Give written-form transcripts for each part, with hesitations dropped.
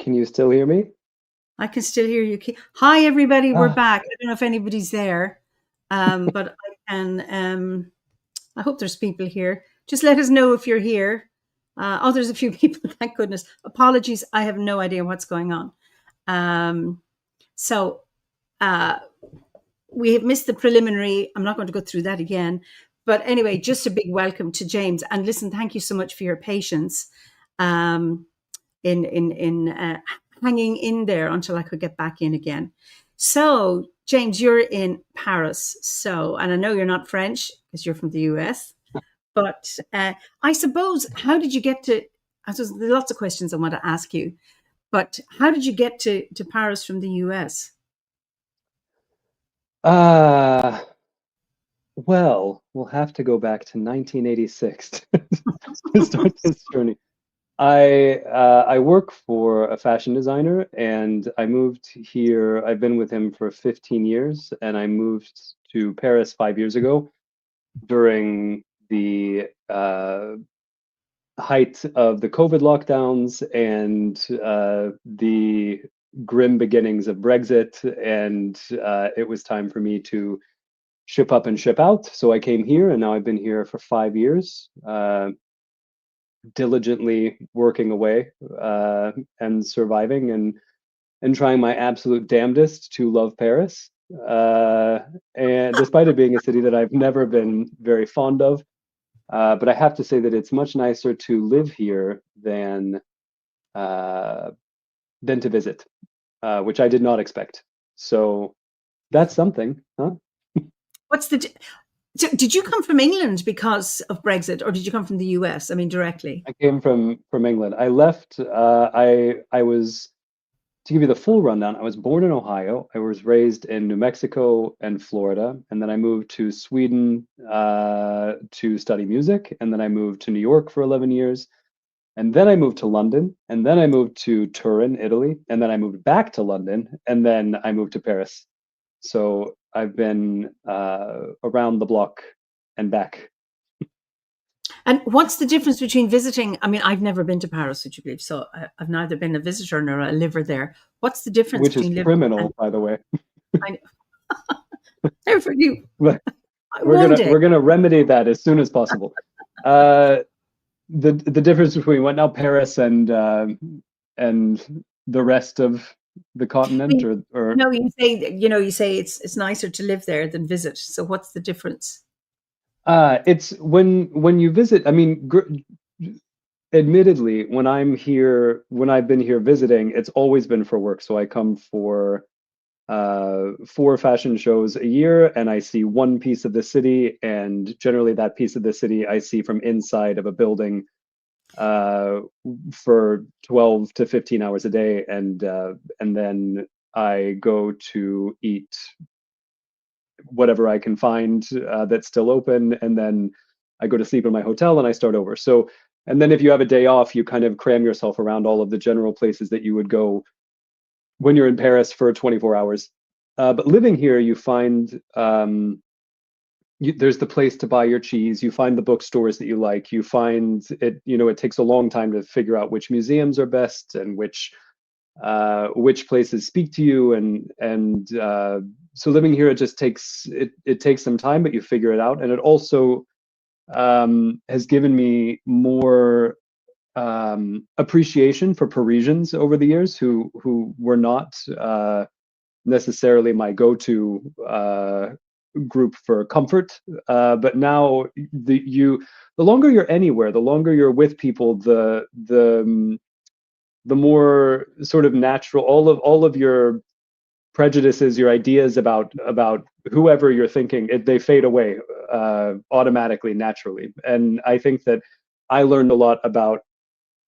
Can you still hear me? I can still hear you. Hi, everybody. We're Ah, back. I don't know if anybody's there, but I can. I hope there's people here. Just let us know if you're here. There's a few people. Thank goodness. Apologies. I have no idea what's going on. Um, so uh, we have missed the preliminary. I'm not going to go through that again. But anyway, just a big welcome to James. And listen, thank you so much for your patience. Um, in hanging in there until I could get back in again. So, James, you're in Paris. So, and I know you're not French because you're from the US, but I suppose, how did you get to? I suppose there's lots of questions I want to ask you, but how did you get to Paris from the US? uh, well, we'll have to go back to 1986 to start this journey. I work for a fashion designer, and I moved here. I've been with him for 15 years, and I moved to Paris 5 years ago during the height of the COVID lockdowns and the grim beginnings of Brexit, and it was time for me to ship up and ship out. So I came here, and now I've been here for 5 years, diligently working away and surviving and trying my absolute damnedest to love Paris. And despite it being a city that I've never been very fond of, but I have to say that it's much nicer to live here uh, than to visit, which I did not expect. So that's something, huh? What's the? So did you come from England because of Brexit, or did you come from the US? I mean, directly. I came from England. I left. I was to give you the full rundown. I was born in Ohio. I was raised in New Mexico and Florida, and then I moved to Sweden to study music, and then I moved to New York for 11 years. And then I moved to London, and then I moved to Turin, Italy, and then I moved back to London, and then I moved to Paris. So I've been around the block and back, And what's the difference between visiting? I mean, I've never been to Paris, would you believe? So I've neither been a visitor nor a liver there. What's the difference which is between living and criminal, by the way. I, for you? But One day. we're gonna remedy that as soon as possible. Uh, the difference between what now Paris and the rest of the I continent, mean, or you say it's nicer to live there than visit. So what's the difference? it's when you visit. I mean, admittedly, when I've been here visiting, it's always been for work. So I come for 4 fashion shows a year, and I see one piece of the city, and generally that piece of the city I see from inside of a building uh, for 12 to 15 hours a day, and then I go to eat whatever I can find that's still open, and then I go to sleep in my hotel and I start over. So, and then if you have a day off, you kind of cram yourself around all of the general places that you would go when you're in Paris for 24 hours. But living here, you find there's the place to buy your cheese. You find the bookstores that you like. You find it. It takes a long time to figure out which museums are best and which places speak to you. And so living here, it just it takes some time, but you figure it out. And it also has given me more appreciation for Parisians over the years who were not necessarily my go-to group for comfort. But now the longer you're anywhere, the longer you're with people, the more sort of natural all of your prejudices, your ideas about whoever you're thinking, they fade away automatically, naturally. And I think that I learned a lot about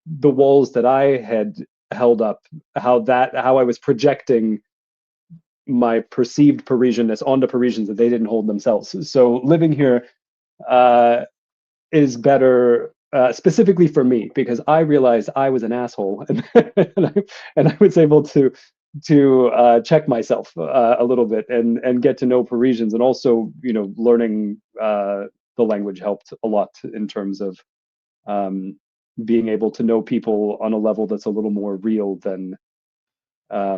the walls that I had held up, how I was projecting my perceived Parisianness onto Parisians that they didn't hold themselves. So living here uh, is better specifically for me because I realized I was an asshole, and I was able to check myself a little bit and get to know Parisians, and also learning the language helped a lot in terms of um, being able to know people on a level that's a little more real Hi,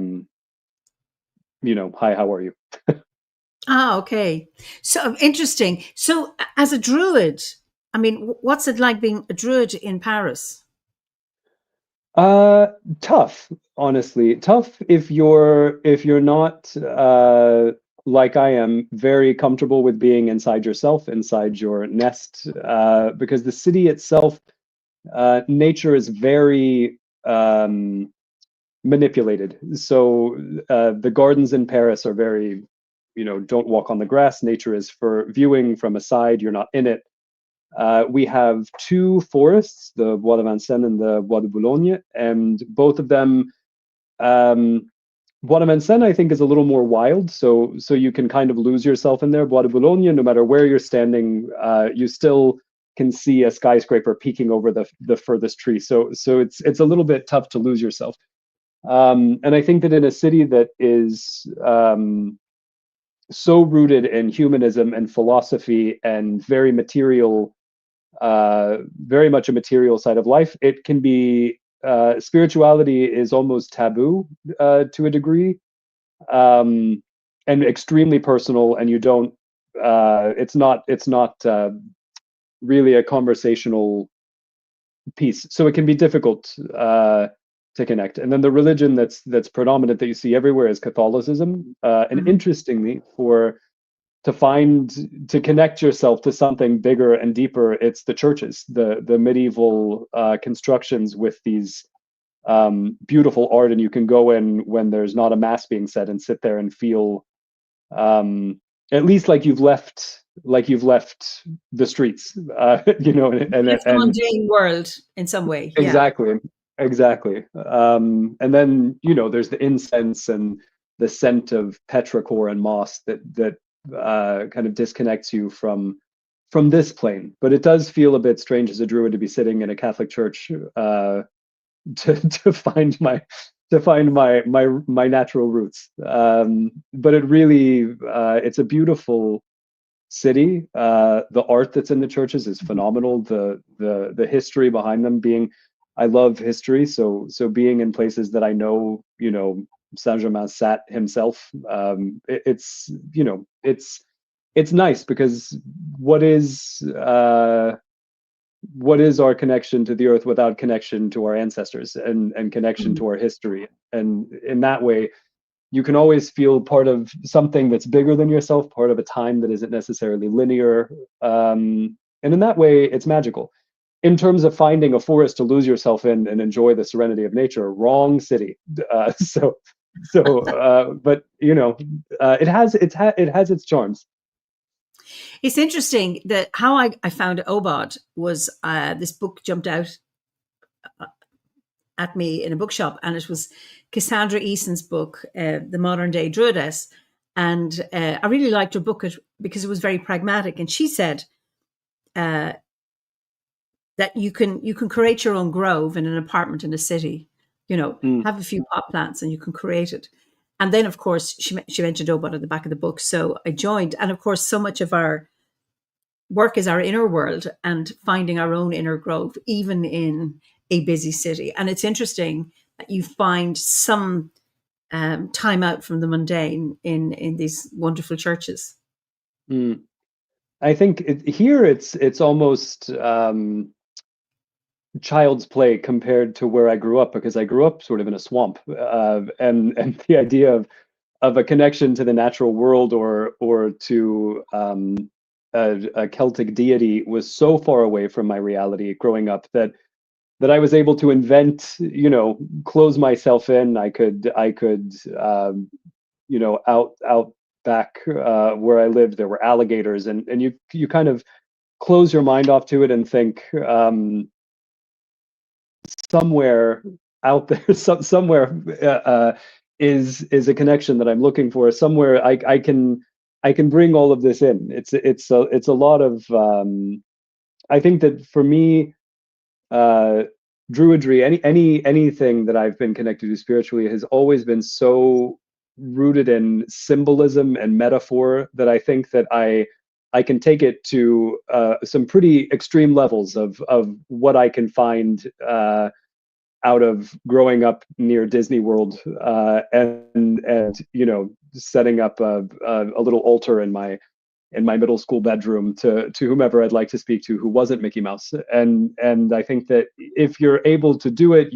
how are you? Ah, okay. So interesting. So, as a druid, I mean, what's it like being a druid in Paris? Uh, Tough, honestly. Tough if you're not like I am, very comfortable with being inside yourself, inside your nest, because the city itself, nature is very manipulated. So the gardens in Paris are very, don't walk on the grass. Nature is for viewing from a side. You're not in it. We have two forests, the Bois de Vincennes and the Bois de Boulogne, and both of them, um, Bois de Vincennes, I think, is a little more wild, so you can kind of lose yourself in there. Bois de Boulogne, no matter where you're standing, you still can see a skyscraper peeking over the furthest tree. So it's a little bit tough to lose yourself. And I think that in a city that is so rooted in humanism and philosophy and very much a material side of life, it can be spirituality is almost taboo to a degree, and extremely personal, and you don't. It's not really a conversational piece, so it can be difficult to connect. And then the religion that's predominant that you see everywhere is Catholicism. And Mhm. interestingly, to connect yourself to something bigger and deeper, it's the churches, the medieval constructions with these beautiful art, and you can go in when there's not a mass being said and sit there and feel um, at least like you've left the streets, Left the and mundane world in some way. Yeah. exactly, exactly. And then there's the incense and the scent of petrichor and moss that kind of disconnects you from this plane. But it does feel a bit strange as a druid to be sitting in a Catholic church, to find my natural roots. But it's a beautiful city. The art that's in the churches is phenomenal. The history behind them being, I love history, so being in places that I know, Saint-Germain sat himself. It's nice because what is uh, what is our connection to the earth without connection to our ancestors and connection Mhm. to our history? And in that way, you can always feel part of something that's bigger than yourself, part of a time that isn't necessarily linear. And in that way, it's magical. In terms of finding a forest to lose yourself in and enjoy the serenity of nature, wrong city. But it has its charms. It's interesting that how I found Obod was this book jumped out at me in a bookshop, and it was Cassandra Eason's book, The Modern Day Druidess. And I really liked her book because it was very pragmatic. And she said uh, that you can create your own grove in an apartment in a city. Mm, Have a few pot plants and you can create it. And then, of course, she mentioned Obod at the back of the book, so I joined. And of course, so much of our work is our inner world and finding our own inner grove, even in a busy city. And it's interesting that you find some time out from the mundane in these wonderful churches. mm. I think here it's almost child's play compared to where I grew up, because I grew up sort of in a swamp, and the idea of a connection to the natural world or to a Celtic deity was so far away from my reality growing up that I was able to invent, close myself in. I could out back where I lived, there were alligators, and you kind of close your mind off to it and think, somewhere out there, somewhere is a connection that I'm looking for. Somewhere I can bring all of this in. It's a lot of, I think that for me, uh, druidry, anything that I've been connected to spiritually has always been so rooted in symbolism and metaphor that I think that I can take it to some pretty extreme levels of what I can find out of growing up near Disney World, and setting up a little altar in my middle school bedroom to whomever I'd like to speak to who wasn't Mickey Mouse. And I think that if you're able to do it,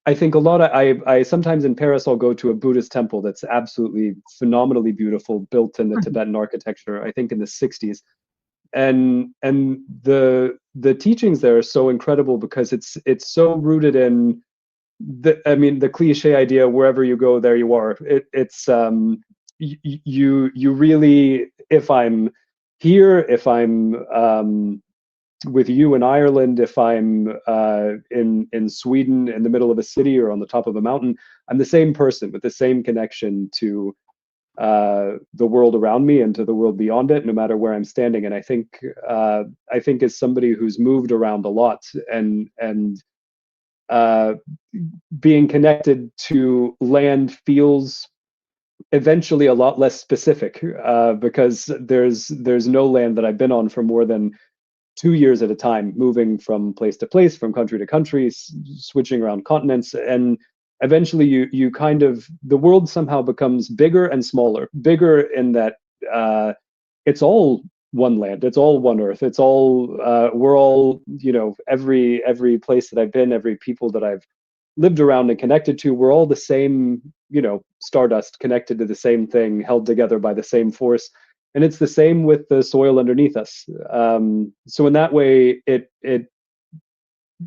I think a lot of I sometimes in Paris I'll go to a Buddhist temple that's absolutely phenomenally beautiful, built in the Tibetan architecture, I think in the 60s. And the teachings there are so incredible because it's so rooted in the cliche idea, wherever you go, there you are. It's you really, if I'm here, if I'm with you in Ireland, if I'm in Sweden, in the middle of a city or on the top of a mountain, I'm the same person with the same connection to the world around me and to the world beyond it, no matter where I'm standing. And I think as somebody who's moved around a lot, and being connected to land feels eventually a lot less specific, because there's no land that I've been on for more than 2 years at a time, moving from place to place, from country to country, switching around continents. And eventually you kind of, the world somehow becomes bigger and smaller. Bigger in that it's all one land, it's all one earth, it's all we're all, every place that I've been, every people that I've lived around and connected to, we're all the same, stardust, connected to the same thing, held together by the same force. And it's the same with the soil underneath us. So in that way,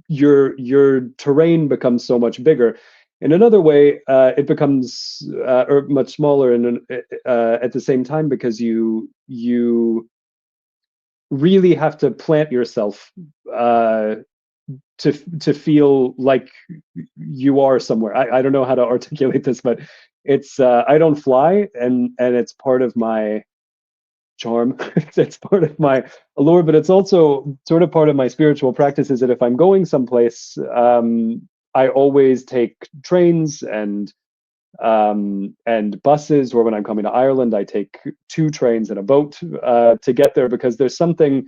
your terrain becomes so much bigger. In another way, it becomes or much smaller, and at the same time, because you really have to plant yourself to feel like you are somewhere. I don't know how to articulate this, but it's I don't fly, and it's part of my charm. It's part of my allure, but it's also sort of part of my spiritual practice, is that if I'm going someplace, I always take trains and buses, or when I'm coming to Ireland, I take 2 trains and a boat to get there, because there's something,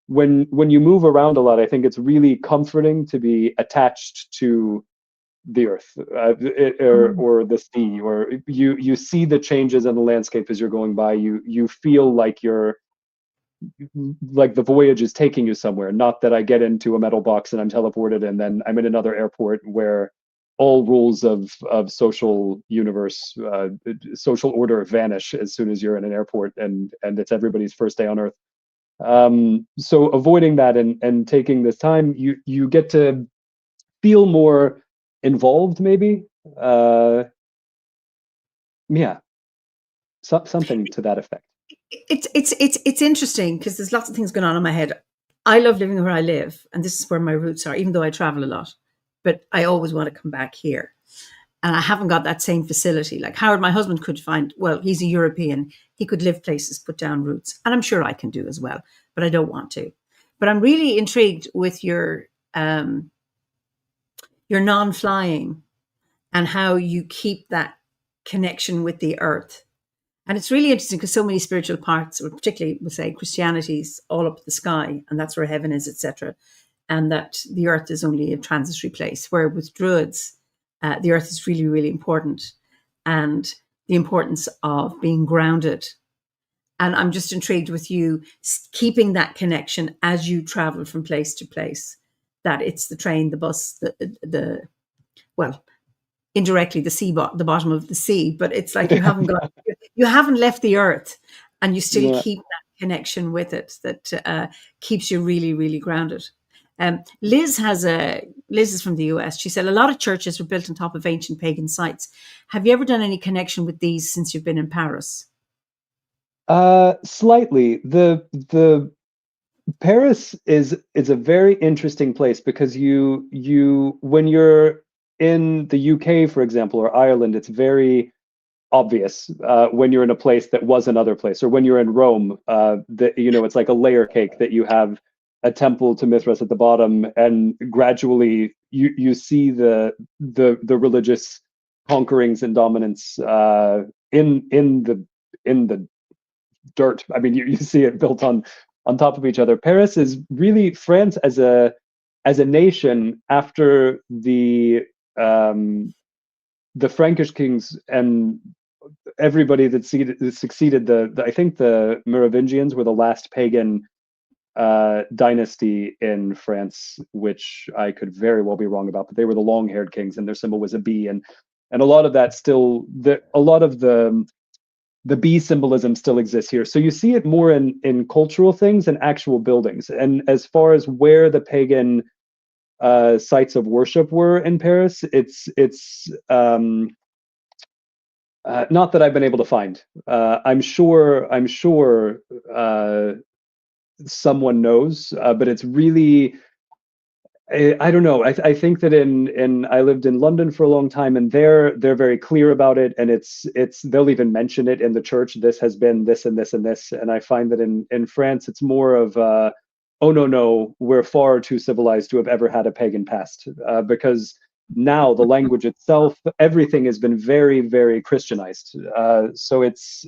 when you move around a lot, I think it's really comforting to be attached to the earth, or the sea, or you see the changes in the landscape as you're going by. You feel like the voyage is taking you somewhere, not that I get into a metal box and I'm teleported and then I'm in another airport where all rules of social universe, social order vanish as soon as you're in an airport, and it's everybody's first day on earth. So avoiding that and taking this time, you get to feel more involved, maybe. Yeah, something to that effect. It's interesting because there's lots of things going on in my head. I love living where I live, and this is where my roots are, even though I travel a lot. But I always want to come back here. And I haven't got that same facility. Like Howard, my husband, could find, well, he's a European. He could live places, put down roots. And I'm sure I can do as well, but I don't want to. But I'm really intrigued with your non-flying and how you keep that connection with the earth. And it's really interesting because so many spiritual parts, or particularly, we'll say, Christianity's all up the sky, and that's where heaven is, etc. And that the earth is only a transitory place. Where with Druids, the earth is really, really important, and the importance of being grounded. And I'm just intrigued with you keeping that connection as you travel from place to place, that it's the train, the bus, the well, indirectly the bottom of the sea, but it's like you haven't left the earth, and you still keep that connection with it that keeps you really, really grounded. Liz is from the US. She said a lot of churches were built on top of ancient pagan sites. Have you ever done any connection with these since you've been in Paris? Slightly. The Paris is a very interesting place, because you when you're in the UK, for example, or Ireland, it's very obvious when you're in a place that was another place, or when you're in Rome, that it's like a layer cake, that you have a temple to Mithras at the bottom, and gradually you see the religious conquerings and dominance in the dirt. I mean, you see it built on top of each other. Paris is really, France as a as a nation, after the Frankish kings and everybody that succeeded I think the Merovingians were the last pagan dynasty in France, which I could very well be wrong about, but they were the long-haired kings, and their symbol was a bee, and a lot of that still, a lot of the bee symbolism still exists here. So you see it more in cultural things and actual buildings. And as far as where the pagan sites of worship were in Paris, it's not that I've been able to find. I'm sure someone knows, but it's really, I don't know. I think that I lived in London for a long time, and they're very clear about it, and it's they'll even mention it in the church. This has been this and this and this, and I find that in France it's more of oh no, we're far too civilized to have ever had a pagan past, because now the language itself, everything has been very, very Christianized. So it's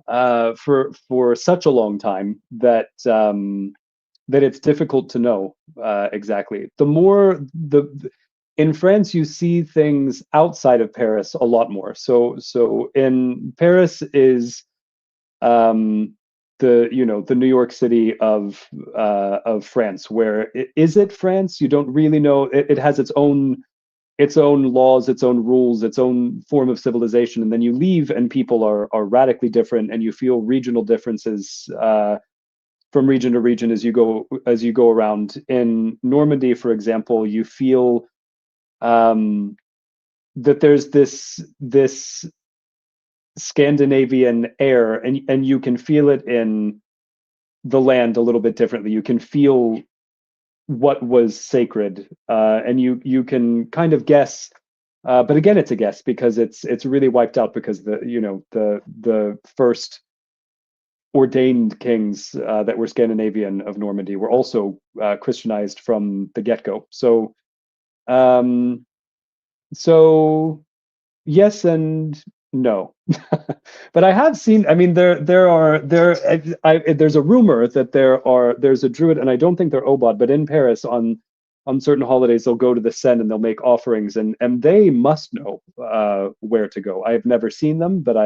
for such a long time that that it's difficult to know exactly. The more in France, you see things outside of Paris a lot more. So in Paris is the New York City of France. Where is it France? You don't really know. It has its own laws, its own rules, its own form of civilization, and then you leave and people are radically different, and you feel regional differences from region to region as you go around. In Normandy, for example, you feel that there's this Scandinavian air, and you can feel it in the land a little bit differently. You can feel what was sacred, and you can kind of guess, but again, it's a guess because it's really wiped out, because the first ordained kings that were Scandinavian of Normandy were also Christianized from the get-go. So yes and no. But I have seen, I mean, there's a rumor that there's a druid, and I don't think they're Obod, but in Paris on certain holidays they'll go to the Seine and they'll make offerings, and they must know where to go. I've never seen them, but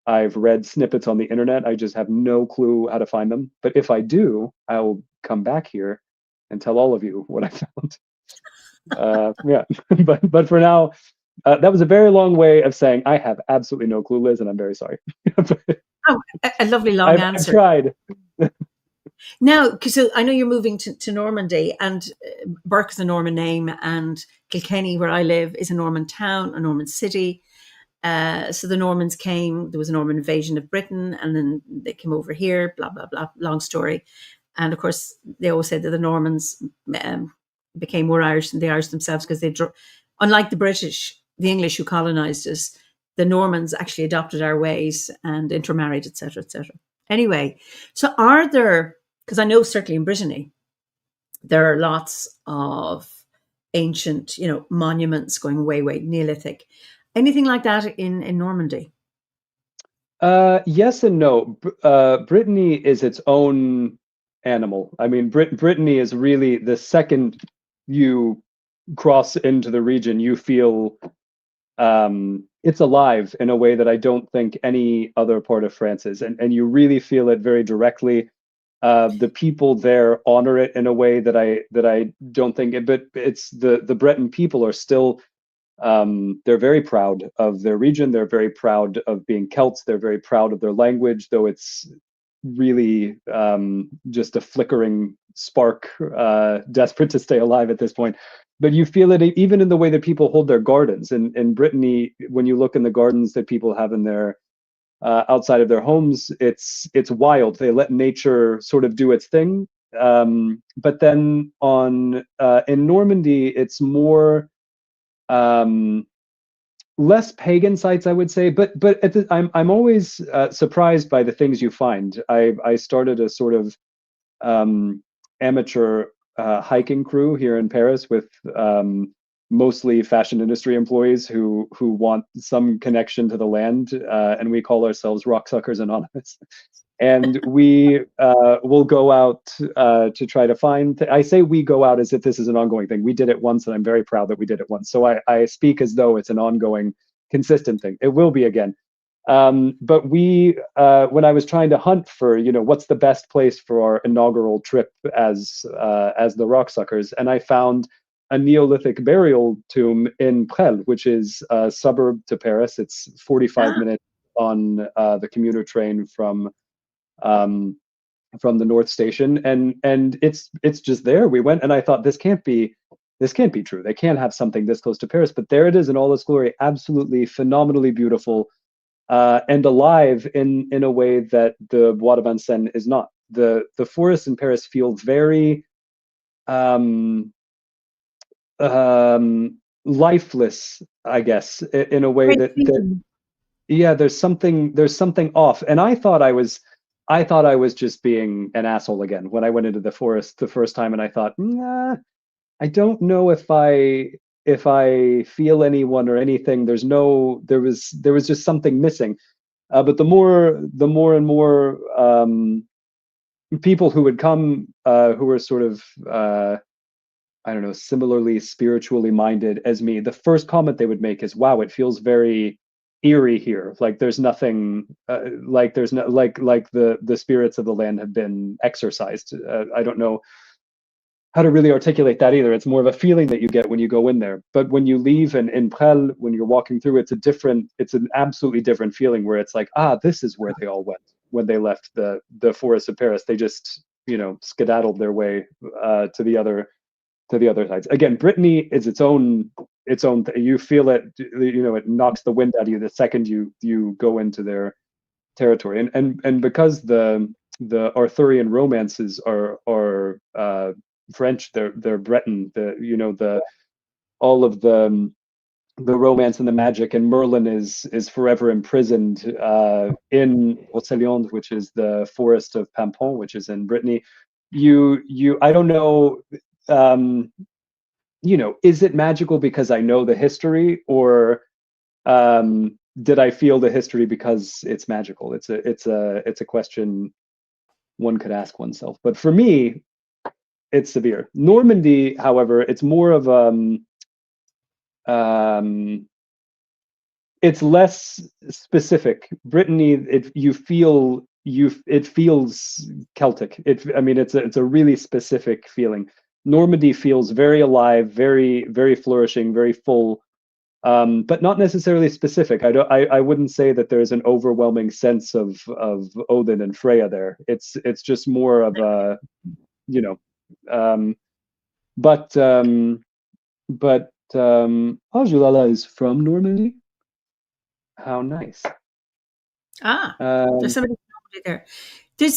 I've read snippets on the internet. I just have no clue how to find them. But if I do, I'll come back here and tell all of you what I found. Yeah, but for now, that was a very long way of saying I have absolutely no clue, Liz, and I'm very sorry. Oh, a lovely long answer. I've tried. Now, so I know you're moving to Normandy, and Burke is a Norman name, and Kilkenny, where I live, is a Norman town, a Norman city. So the Normans came, there was a Norman invasion of Britain, and then they came over here, blah, blah, blah, long story. And of course, they always said that the Normans became more Irish than the Irish themselves, because unlike the British, the English who colonized us, the Normans actually adopted our ways and intermarried, etc., etc. Anyway, so are there, because I know certainly in Brittany, there are lots of ancient, monuments going way, way Neolithic. Anything like that in Normandy? Yes and no. Brittany is its own animal. I mean, Brittany is really, the second you cross into the region, you feel it's alive in a way that I don't think any other part of France is, and you really feel it very directly. The people there honor it in a way that I don't think it, but it's the Breton people are still, they're very proud of their region. They're very proud of being Celts. They're very proud of their language, though it's really just a flickering spark, desperate to stay alive at this point. But you feel it even in the way that people hold their gardens. In Brittany, when you look in the gardens that people have in their outside of their homes, it's wild. They let nature sort of do its thing. But then in Normandy, it's more less pagan sites, I would say. But I'm always surprised by the things you find. I started a sort of amateur hiking crew here in Paris with mostly fashion industry employees who want some connection to the land, and we call ourselves Rocksuckers Anonymous. and we will go out to try to find. I say we go out as if this is an ongoing thing. We did it once, and I'm very proud that we did it once. So I speak as though it's an ongoing, consistent thing. It will be again. But when I was trying to hunt for, what's the best place for our inaugural trip as the Rocksuckers, and I found a Neolithic burial tomb in Presles, which is a suburb to Paris. It's 45 minutes on the commuter train um, from the North Station, and it's just there. We went, and I thought this can't be true. They can't have something this close to Paris, but there it is in all its glory, absolutely phenomenally beautiful. And alive in a way that the Bois de Vincennes is not. The forests in Paris feel very lifeless, I guess, in a way that yeah, there's something off. And I thought I was just being an asshole again when I went into the forest the first time, and I thought, nah, I don't know if I feel anyone or anything. There was just something missing. But the more and more people who would come, who were sort of I don't know, similarly spiritually minded as me, the first comment they would make is, "Wow, it feels very eerie here. Like there's nothing, like there's no like the spirits of the land have been exorcised." I don't know how to really articulate that either. It's more of a feeling that you get when you go in there. But when you leave in Presles, when you're walking through, it's an absolutely different feeling where it's like, this is where they all went when they left the forest of Paris. They just, skedaddled their way to the other sides. Again, Brittany is its own thing. You feel it, it knocks the wind out of you the second you go into their territory. And because the Arthurian romances are French, they're Breton. All of the romance and the magic, and Merlin is forever imprisoned in Roussillon, which is the forest of Paimpont, which is in Brittany. I don't know. Is it magical because I know the history, or did I feel the history because it's magical? It's a question one could ask oneself. But for me, it's severe. Normandy, however, it's more of it's less specific. Brittany, it feels Celtic. It's a really specific feeling. Normandy feels very alive, very very flourishing, very full, but not necessarily specific. I wouldn't say that there's an overwhelming sense of Odin and Freya there. It's just more of a, but Ojulala is from Normandy. How nice. There's somebody there. To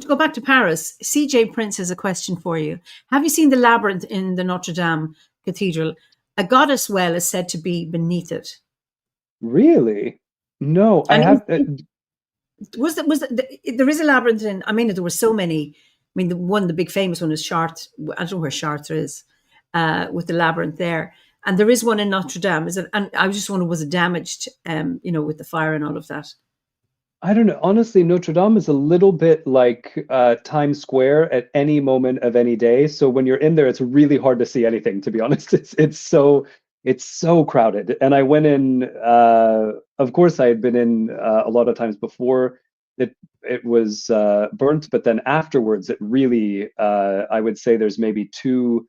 go back to Paris, CJ Prince has a question for you. Have you seen the labyrinth in the Notre Dame Cathedral? A goddess well is said to be beneath it. Really? No, I have. There is a labyrinth in? There were so many. The big famous one is Chartres. I don't know where Chartres is, with the labyrinth there. And there is one in Notre Dame. Is it? And I was just wondering, was it damaged? With the fire and all of that. I don't know. Honestly, Notre Dame is a little bit like Times Square at any moment of any day. So when you're in there, it's really hard to see anything, to be honest. It's so crowded. And I went in, of course, I had been in a lot of times before it was burnt, but then afterwards, it really, I would say there's maybe two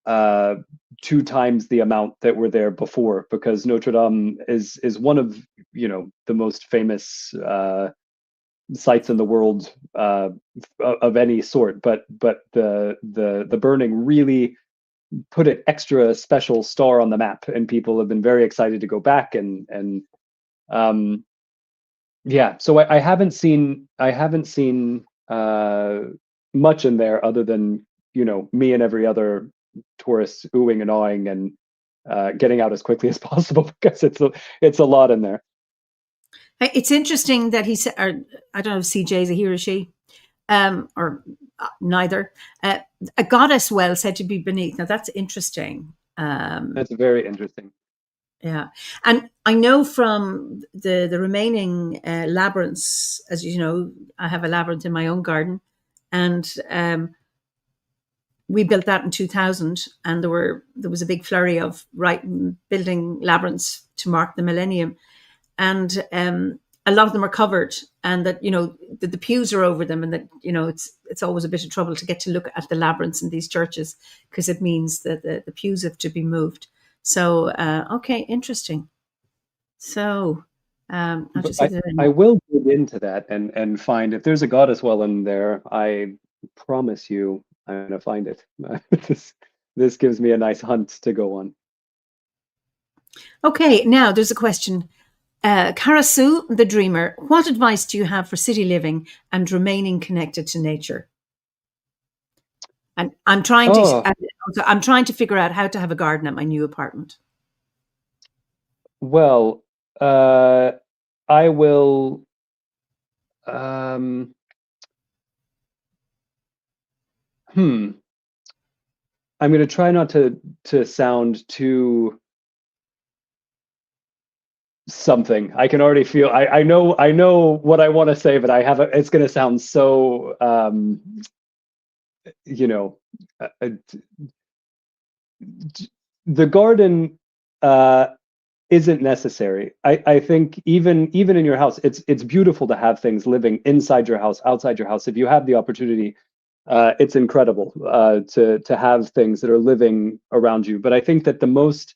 times the amount that were there before, because Notre Dame is one of the most famous sites in the world of any sort, but the burning really put an extra special star on the map, and people have been very excited to go back and yeah. So I haven't seen much in there other than me and every other tourists oohing and awing and getting out as quickly as possible, because it's a lot in there. It's interesting that he said, or I don't know if CJ is a he or she, or neither. A goddess well said to be beneath. Now that's interesting. That's very interesting. Yeah. And I know from the remaining labyrinths, as you know, I have a labyrinth in my own garden, and we built that in 2000, and there was a big flurry of building labyrinths to mark the millennium, and a lot of them are covered, and that the pews are over them, and that it's always a bit of trouble to get to look at the labyrinths in these churches, because it means that the pews have to be moved. So okay, interesting. So I'll just see if there's any I more. will dig into that and find if there's a goddess well in there. I promise you, I'm gonna find it. this this gives me a nice hunt to go on. Okay, now there's a question. Karasu, the dreamer, what advice do you have for city living and remaining connected to nature? And Oh, I'm trying to figure out how to have a garden at my new apartment. well, I will. Um, hmm. I'm going to try not to sound too something. I can already feel. I know what I want to say, but I have a. It's going to sound so. You know, uh, uh, the garden. Isn't necessary. I think even in your house, it's beautiful to have things living inside your house, outside your house. If you have the opportunity, it's incredible to have things that are living around you. But I think that the most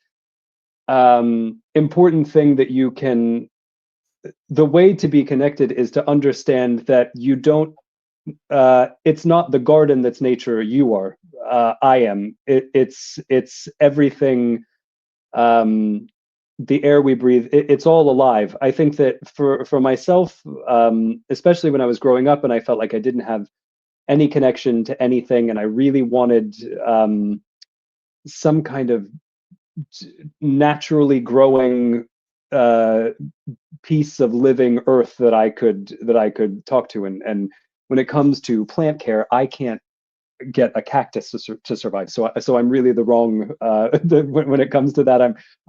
important thing that you can, the way to be connected is to understand that you don't. It's not the garden that's nature. You are. I am. It's everything. Um, the air we breathe, it's all alive. I think that for myself, especially when I was growing up and I felt like I didn't have any connection to anything, and I really wanted some kind of naturally growing uh, piece of living earth that I could talk to. And when it comes to plant care, I can't get a cactus to survive. So I'm really the wrong when it comes to that.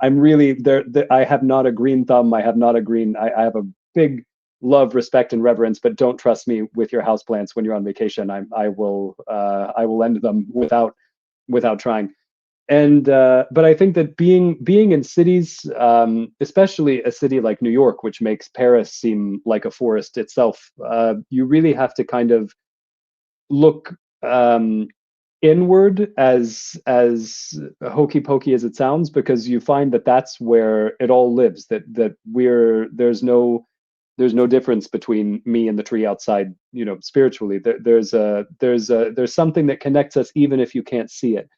I'm really there. I have not a green thumb. I have not a green. I have a big love, respect, and reverence, but don't trust me with your houseplants when you're on vacation. I will end them without trying. And but I think that being in cities, especially a city like New York, which makes Paris seem like a forest itself, you really have to kind of look inward, as hokey pokey as it sounds, because you find that that's where it all lives. That there's no difference between me and the tree outside. Spiritually, there's something that connects us, even if you can't see it.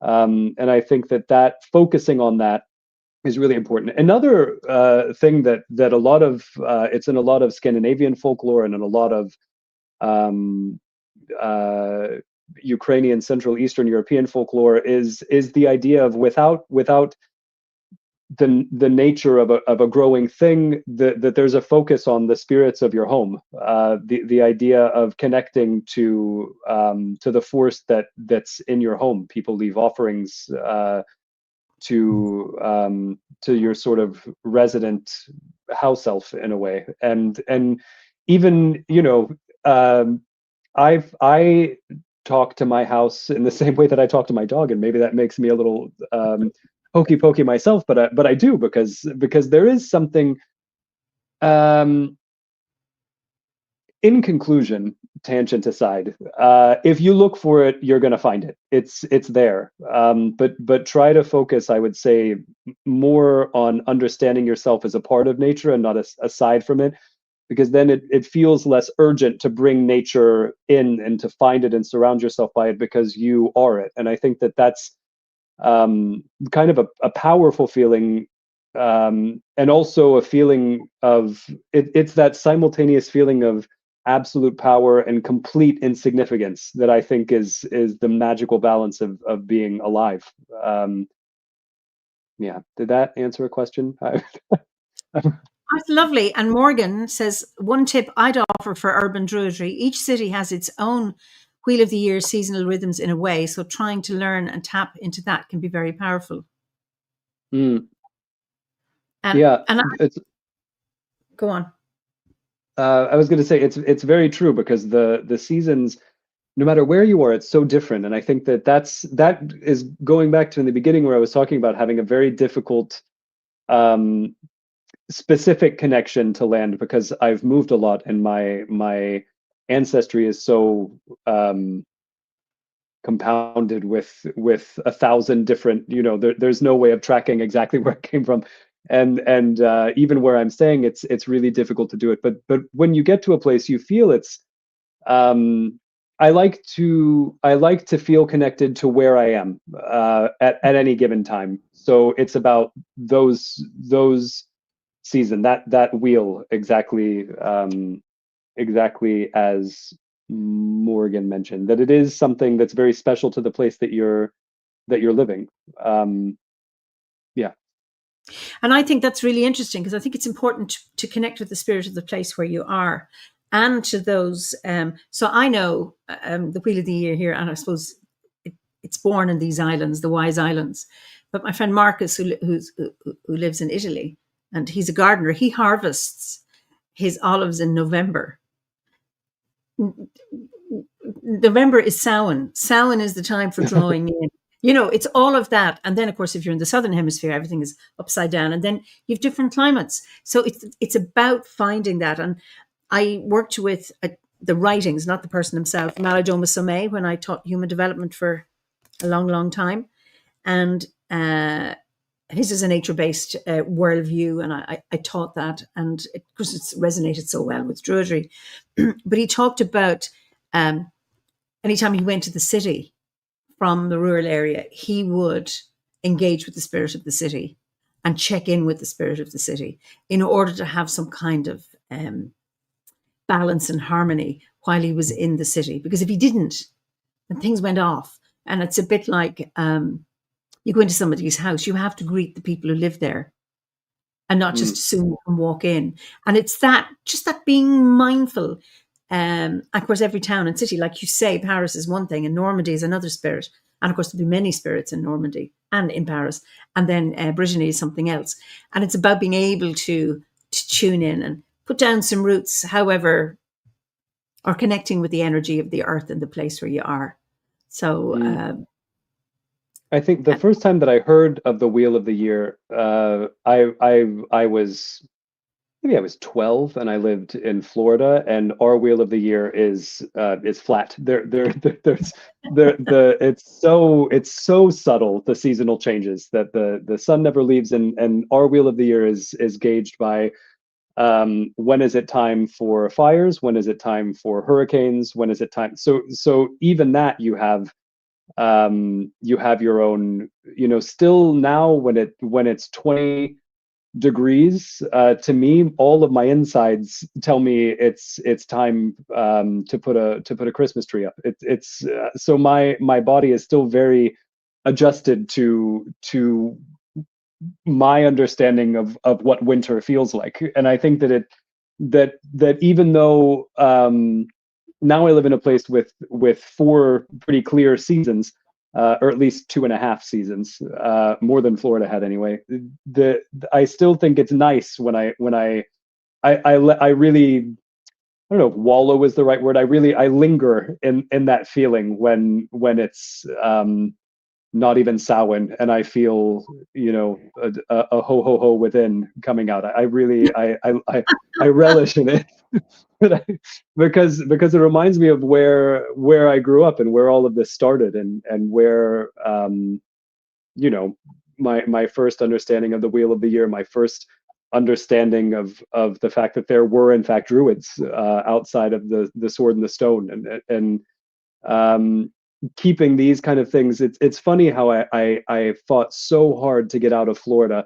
And I think that focusing on that is really important. Another thing that a lot of it's in a lot of Scandinavian folklore and in a lot of um, uh, Ukrainian, Central Eastern European folklore is the idea of without the nature of a growing thing, that there's a focus on the spirits of your home. The idea of connecting to the force that's in your home. People leave offerings to your sort of resident house elf in a way, and even I talk to my house in the same way that I talk to my dog, and maybe that makes me a little hokey pokey myself, but I do, because there is something. Um, in conclusion, tangent aside, if you look for it, you're going to find it. It's there. But try to focus, I would say, more on understanding yourself as a part of nature and not aside from it, because then it feels less urgent to bring nature in and to find it and surround yourself by it, because you are it. And I think that's kind of a powerful feeling, and also a feeling of it's that simultaneous feeling of absolute power and complete insignificance that I think is the magical balance of being alive. Yeah, did that answer a question? That's lovely. And Morgan says, one tip I'd offer for urban druidry: each city has its own wheel of the year seasonal rhythms in a way. So trying to learn and tap into that can be very powerful. Mm. And Yeah, and I, it's. go on. I was going to say it's very true because the seasons, no matter where you are, it's so different. And I think that is going back to in the beginning where I was talking about having a very difficult um, specific connection to land because I've moved a lot and my ancestry is so compounded with 1,000 different, there's no way of tracking exactly where it came from. And even where I'm staying, it's really difficult to do it. But when you get to a place, you feel it's um, I like to feel connected to where I am at any given time. So it's about those season that wheel exactly as Morgan mentioned, that it is something that's very special to the place that you're living. Um, yeah. And I think that's really interesting because I think it's important to connect with the spirit of the place where you are and to those. So I know the Wheel of the Year here, and I suppose it's born in these islands, the Wise Islands. But my friend Marcus, who lives in Italy, and he's a gardener, he harvests his olives in November. November is Samhain. Samhain is the time for drawing in. It's all of that. And then, of course, if you're in the southern hemisphere, everything is upside down. And then you have different climates. So it's about finding that. And I worked with the writings, not the person himself, Malidoma Somé, when I taught human development for a long, long time. And his is a nature-based worldview, and I taught that, and because it's resonated so well with Druidry. But he talked about anytime he went to the city from the rural area, he would engage with the spirit of the city and check in with the spirit of the city in order to have some kind of balance and harmony while he was in the city. Because if he didn't, then things went off. And it's a bit like you go into somebody's house, you have to greet the people who live there and not just assume you can walk in. And it's just that being mindful. Of course, every town and city, like you say, Paris is one thing and Normandy is another spirit. And of course, there'll be many spirits in Normandy and in Paris. And then Brittany is something else. And it's about being able to tune in and put down some roots, however, or connecting with the energy of the earth and the place where you are. So I think the first time that I heard of the Wheel of the Year, I was maybe I was 12 and I lived in Florida, and our Wheel of the Year is flat. It's so subtle, the seasonal changes, that the sun never leaves, and our Wheel of the Year is gauged by when is it time for fires, when is it time for hurricanes, when is it time. So even that you have your own, still now when it's 20 degrees, to me all of my insides tell me it's time to put a Christmas tree up. It's so my body is still very adjusted to my understanding of what winter feels like. And I think that even though now I live in a place with four pretty clear seasons, or at least 2.5 seasons, more than Florida had anyway. I still think it's nice when I really, I don't know if wallow is the right word. I linger in that feeling when it's not even Samhain, and I feel a ho ho ho within coming out. I really I relish in it. Because it reminds me of where I grew up and where all of this started, and where my first understanding of the Wheel of the Year, my first understanding of the fact that there were in fact druids outside of the sword and the stone, and keeping these kind of things. It's funny how I fought so hard to get out of Florida.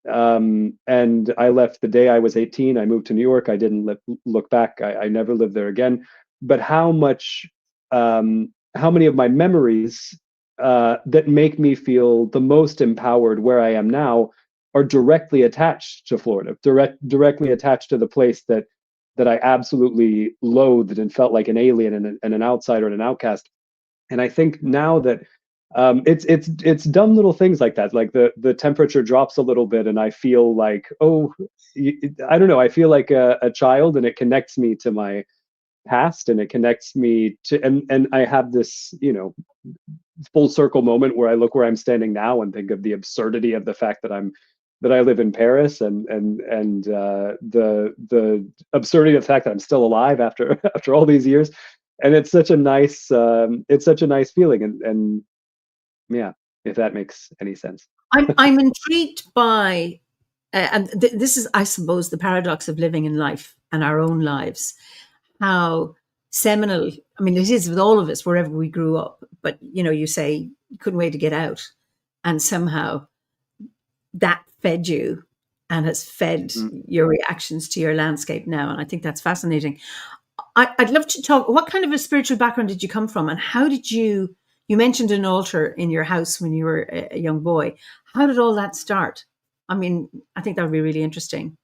And I left the day I was 18. I moved to New York. I didn't look back. I never lived there again. But how many of my memories that make me feel the most empowered where I am now are directly attached to Florida, directly attached to the place that I absolutely loathed and felt like an alien and an outsider and an outcast. And I think now that It's dumb little things like that. Like the temperature drops a little bit, and I feel like, oh, I don't know. I feel like a child, and it connects me to my past, and it connects me to, and I have this, full circle moment where I look where I'm standing now and think of the absurdity of the fact that I live in Paris, and the absurdity of the fact that I'm still alive after after all these years, and it's such a nice feeling, and yeah, if that makes any sense. I'm intrigued by, and this is, I suppose, the paradox of living in life and our own lives. How seminal, I mean, it is with all of us wherever we grew up. But you say you couldn't wait to get out, and somehow that fed you and has fed your reactions to your landscape now. And I think that's fascinating. I'd love to talk. What kind of a spiritual background did you come from, and how did you? You mentioned an altar in your house when you were a young boy. How did all that start? I mean, I think that would be really interesting.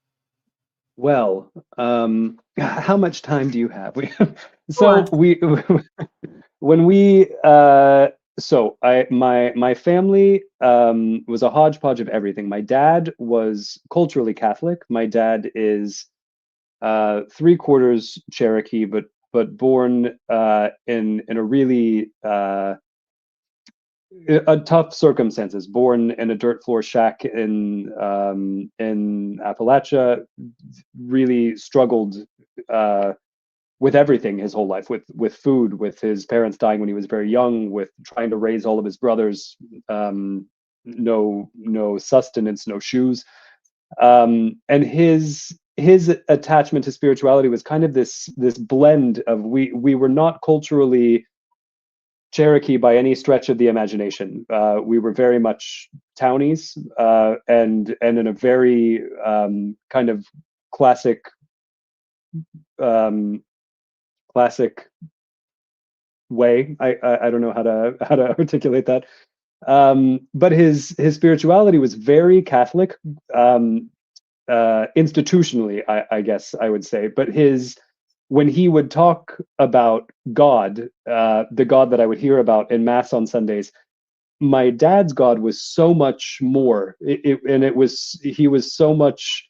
Well, how much time do you have? Go on. So we when we so I my family was a hodgepodge of everything. My dad was culturally Catholic. My dad is three-quarters Cherokee, but born in a really a tough circumstances. Born in a dirt floor shack in Appalachia, really struggled with everything his whole life, with food, with his parents dying when he was very young, with trying to raise all of his brothers. No sustenance, no shoes, and his attachment to spirituality was kind of this blend of, we were not culturally Cherokee by any stretch of the imagination. We were very much townies, and in a very kind of classic um, classic way. I don't know how to articulate that. But his spirituality was very Catholic, institutionally, I guess I would say. But when he would talk about God, the God that I would hear about in Mass on Sundays, my dad's God was so much more. He was so much.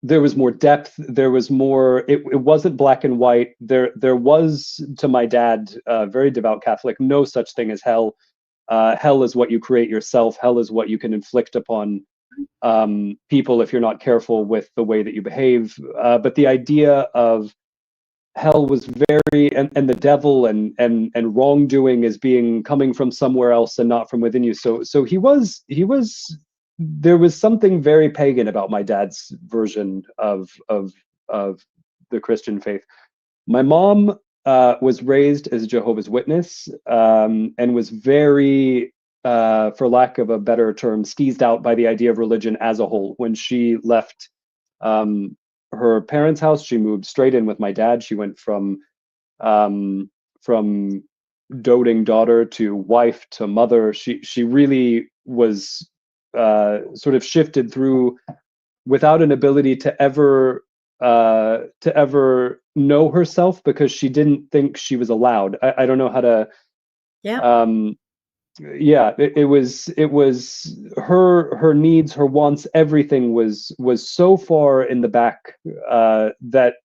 There was more depth. There was more. It wasn't black and white. There was, to my dad, very devout Catholic, no such thing as hell. Hell is what you create yourself. Hell is what you can inflict upon people if you're not careful with the way that you behave. But the idea of hell was very, and the devil and wrongdoing as being coming from somewhere else and not from within you. So there was something very pagan about my dad's version of the Christian faith. My mom was raised as a Jehovah's Witness, and was very, for lack of a better term, skeezed out by the idea of religion as a whole. When she left her parents' house, she moved straight in with my dad. She went from doting daughter to wife to mother. She really was sort of shifted through without an ability to ever know herself, because she didn't think she was allowed. I don't know how to. Yeah. Yeah, it was her needs, her wants, everything was so far in the back,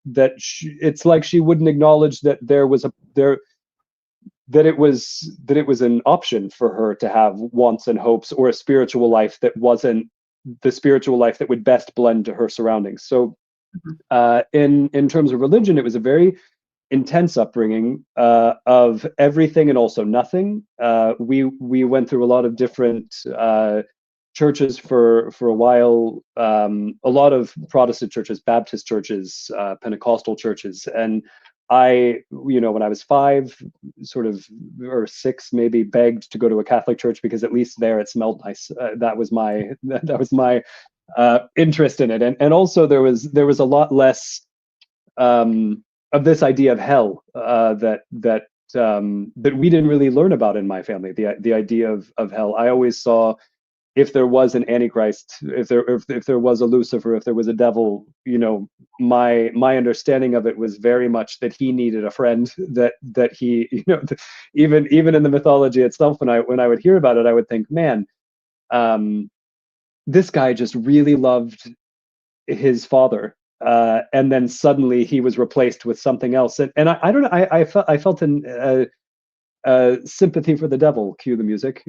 it's like she wouldn't acknowledge that there was a there that it was an option for her to have wants and hopes, or a spiritual life that wasn't the spiritual life that would best blend to her surroundings. So in terms of religion, it was a very intense upbringing, of everything and also nothing. We went through a lot of different churches for a while, a lot of Protestant churches, Baptist churches, Pentecostal churches, and when I was 5, sort of, or 6 maybe, begged to go to a Catholic church because at least there it smelled nice. That was my interest in it, and also there was a lot less of this idea of hell, that we didn't really learn about in my family. The idea of hell, I always saw if there was an Antichrist, if there was a Lucifer, if there was a devil, my understanding of it was very much that he needed a friend, that he, even in the mythology itself, when I would hear about it, I would think, man, this guy just really loved his father, and then suddenly he was replaced with something else, and I don't know, I felt an sympathy for the devil. Cue the music.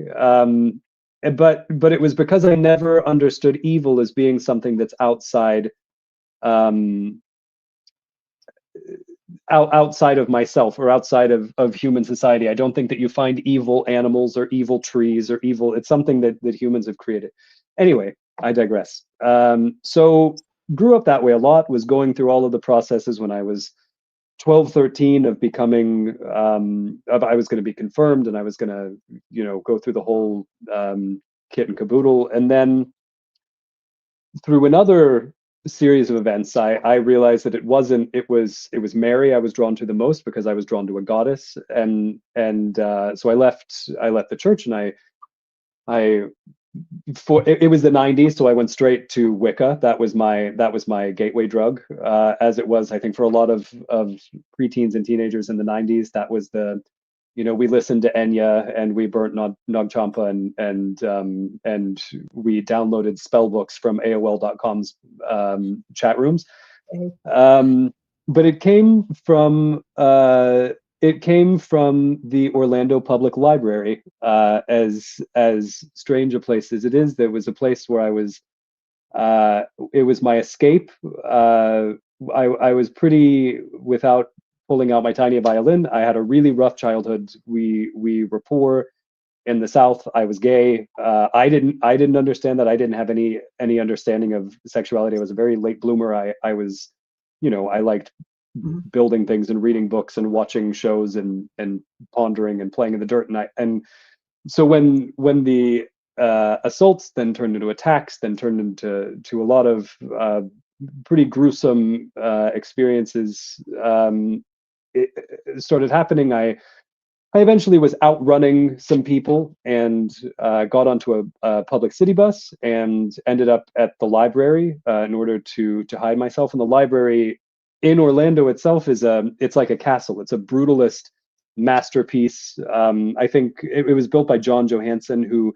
But it was because I never understood evil as being something that's outside, um, outside of myself, or outside of human society. I don't think that you find evil animals or evil trees or evil. It's something that humans have created. Anyway, I digress. So grew up that way a lot, was going through all of the processes when I was 12, 13 of becoming, I was going to be confirmed, and I was going to, go through the whole kit and caboodle. And then through another series of events, I realized that it was Mary I was drawn to the most, because I was drawn to a goddess. And so I left the church, and I it was the 90s, so I went straight to Wicca. That was my gateway drug, as it was, I think, for a lot of preteens and teenagers in the 90s. That was we listened to Enya, and we burnt Nag Champa, and we downloaded spell books from AOL.com's chat rooms. But it came from the Orlando Public Library, as strange a place as it is. There was a place where I was. It was my escape. I was pretty, without pulling out my tiny violin, I had a really rough childhood. We were poor in the South. I was gay. I didn't understand that. I didn't have any understanding of sexuality. I was a very late bloomer. I was, I liked building things and reading books and watching shows and pondering and playing in the dirt. And so when the assaults then turned into attacks, then turned into a lot of pretty gruesome experiences, it started happening. I eventually was outrunning some people, and got onto a public city bus, and ended up at the library in order to hide myself. And the library in Orlando itself it's like a castle. It's a brutalist masterpiece. I think it was built by John Johansson, who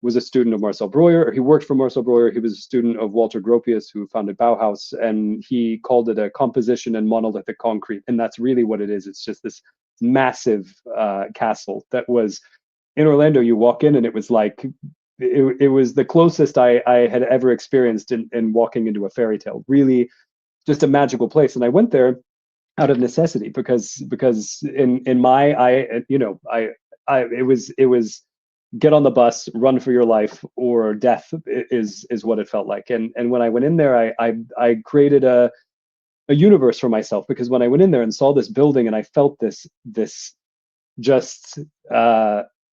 was a student of Marcel Breuer, or he worked for Marcel Breuer. He was a student of Walter Gropius, who founded Bauhaus, and he called it a composition and monolithic concrete. And that's really what it is. It's just this massive castle that was in Orlando. You walk in, and it was like, it was the closest I had ever experienced in walking into a fairy tale. Really, just a magical place. And I went there out of necessity, because in my it was get on the bus, run for your life, or death is what it felt like. And when I went in there, I created a universe for myself, because when I went in there and saw this building, and I felt this just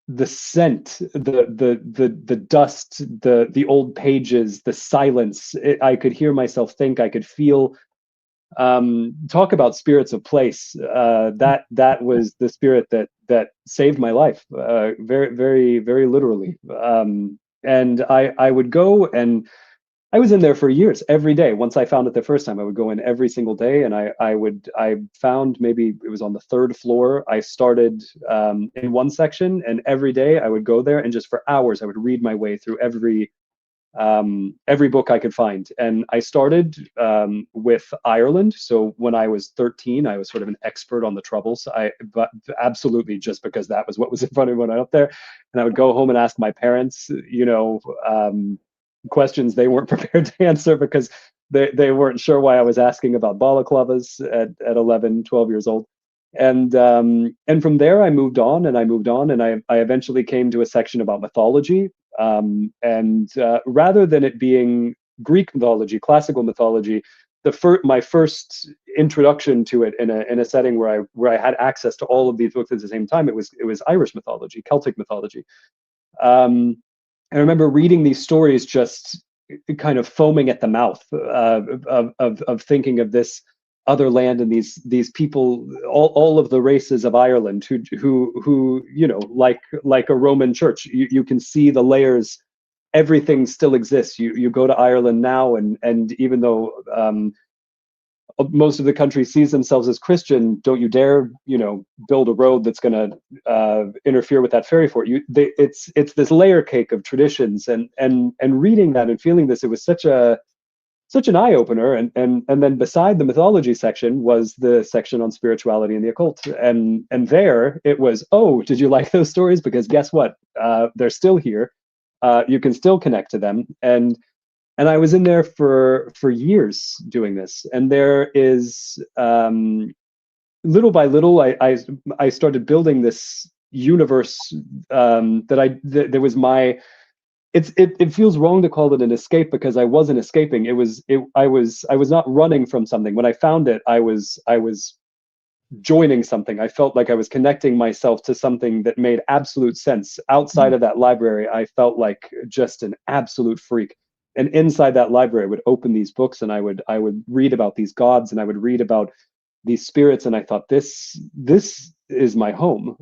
the scent, the dust, the old pages, the silence. I could hear myself think. I could feel. Talk about spirits of place. That was the spirit that saved my life, very, very, very literally. And I would go, and I was in there for years, every day. Once I found it the first time, I would go in every single day, and I found, maybe it was on the third floor. I started in one section, and every day I would go there, and just for hours I would read my way through every book I could find. And I started with Ireland. So when I was 13, I was sort of an expert on the Troubles. But absolutely, just because that was what was in front of me when I went up there. And I would go home and ask my parents, questions they weren't prepared to answer, because they weren't sure why I was asking about balaclavas at 11, 12 years old. And from there I moved on, and I eventually came to a section about mythology. And rather than it being Greek mythology, classical mythology, my first introduction to it in a setting where I had access to all of these books at the same time, it was Irish mythology, Celtic mythology. I remember reading these stories, just kind of foaming at the mouth, of thinking of this other land, and these people, all of the races of Ireland, who like a Roman church, you can see the layers everything still exists. You go to Ireland now, and even though most of the country sees themselves as Christian, don't you dare, build a road that's going to interfere with that ferry fort. It's this layer cake of traditions, and reading that and feeling this, it was such an eye opener. And then beside the mythology section was the section on spirituality and the occult, and there it was, oh, did you like those stories? Because guess what, they're still here. You can still connect to them, and I was in there for years doing this. And there is, little by little, I started building this universe, that was my. It feels wrong to call it an escape, because I wasn't escaping. I was not running from something. When I found it, I was joining something. I felt like I was connecting myself to something that made absolute sense. Outside of that library, I felt like just an absolute freak. And inside that library, I would open these books, and I would read about these gods, and I would read about these spirits, and I thought, this is my home.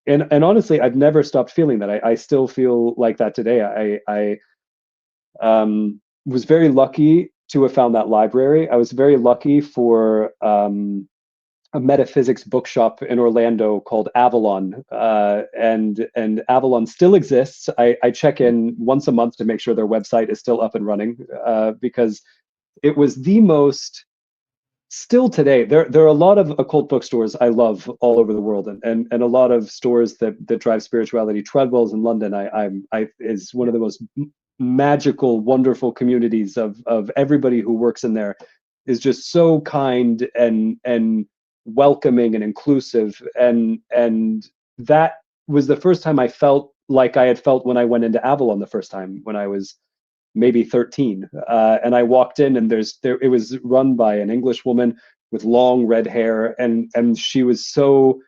And honestly, I've never stopped feeling that. I still feel like that today. I was very lucky to have found that library. I was very lucky for a metaphysics bookshop in Orlando called Avalon, and Avalon still exists. I check in once a month to make sure their website is still up and running, because it was the most. Still today, there are a lot of occult bookstores I love all over the world, and a lot of stores that drive spirituality. Treadwell's in London, I is one of the most magical, wonderful communities of everybody who works in there is just so kind and welcoming and inclusive, and that was the first time I felt like I had felt when I went into Avalon the first time, when I was maybe 13, and I walked in, and it was run by an English woman with long red hair, and she was so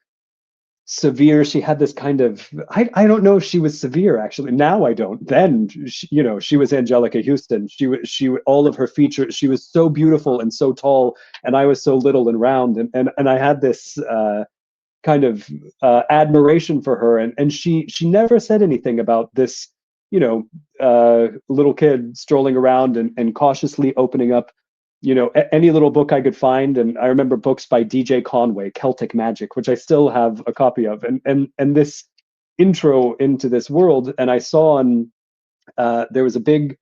severe. She had this kind of, I don't know if she was severe, actually. Now I don't. Then she was Angelica Houston. She all of her features. She was so beautiful and so tall, and I was so little and round, and I had this kind of admiration for her, and she never said anything about this, little kid strolling around and cautiously opening up, any little book I could find. And I remember books by DJ Conway, Celtic Magic, which I still have a copy of, and this intro into this world. And I saw there was a big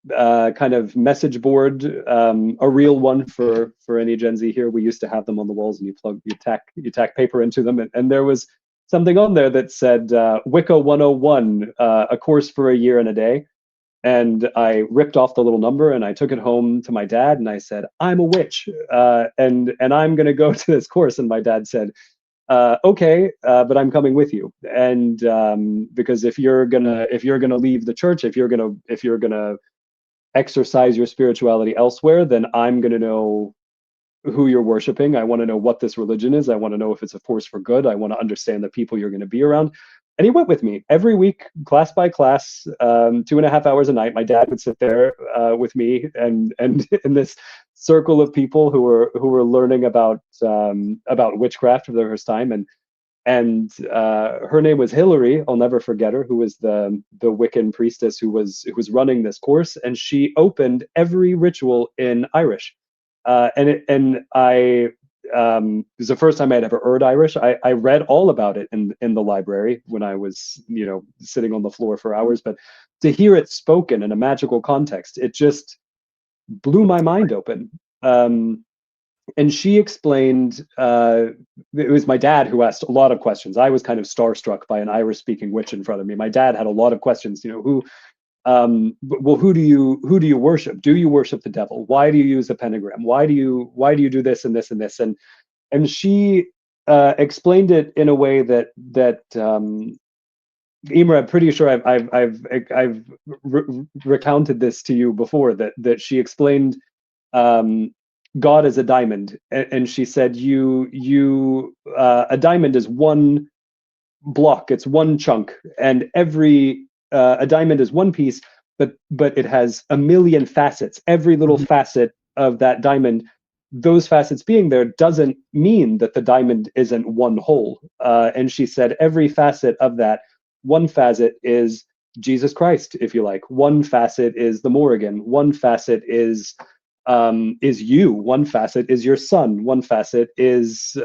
kind of message board, a real one for any Gen Z here. We used to have them on the walls, and you tack paper into them, and there was something on there that said Wicca 101, a course for a year and a day. And I ripped off the little number, and I took it home to my dad, and I said, I'm a witch, and I'm going to go to this course. And my dad said, okay, but I'm coming with you. And because if you're gonna leave the church, if you're gonna exercise your spirituality elsewhere, then I'm gonna know who you're worshiping. I want to know what this religion is. I want to know if it's a force for good. I want to understand the people you're going to be around. And he went with me every week, class by class, 2.5 hours a night. My dad would sit there with me, and in this circle of people who were learning about witchcraft for the first time. And her name was Hillary. I'll never forget her, who was the Wiccan priestess who was running this course. And she opened every ritual in Irish. It was the first time I'd ever heard Irish. I read all about it in the library when I was, sitting on the floor for hours, but to hear it spoken in a magical context, it just blew my mind open. And she explained, it was my dad who asked a lot of questions. I was kind of starstruck by an Irish speaking witch in front of me. My dad had a lot of questions, who do you worship? Do you worship the devil? Why do you use a pentagram? Why do you do this and this and this? And she explained it in a way that Eimear, I'm pretty sure I've recounted this to you before, that she explained God as a diamond, and she said a diamond is one block, it's one chunk, and a diamond is one piece, but it has a million facets. Every little facet of that diamond, those facets being there, doesn't mean that the diamond isn't one whole. And she said every facet of that one facet is Jesus Christ, if you like. One facet is the Morrigan. One facet is you. One facet is your son. One facet is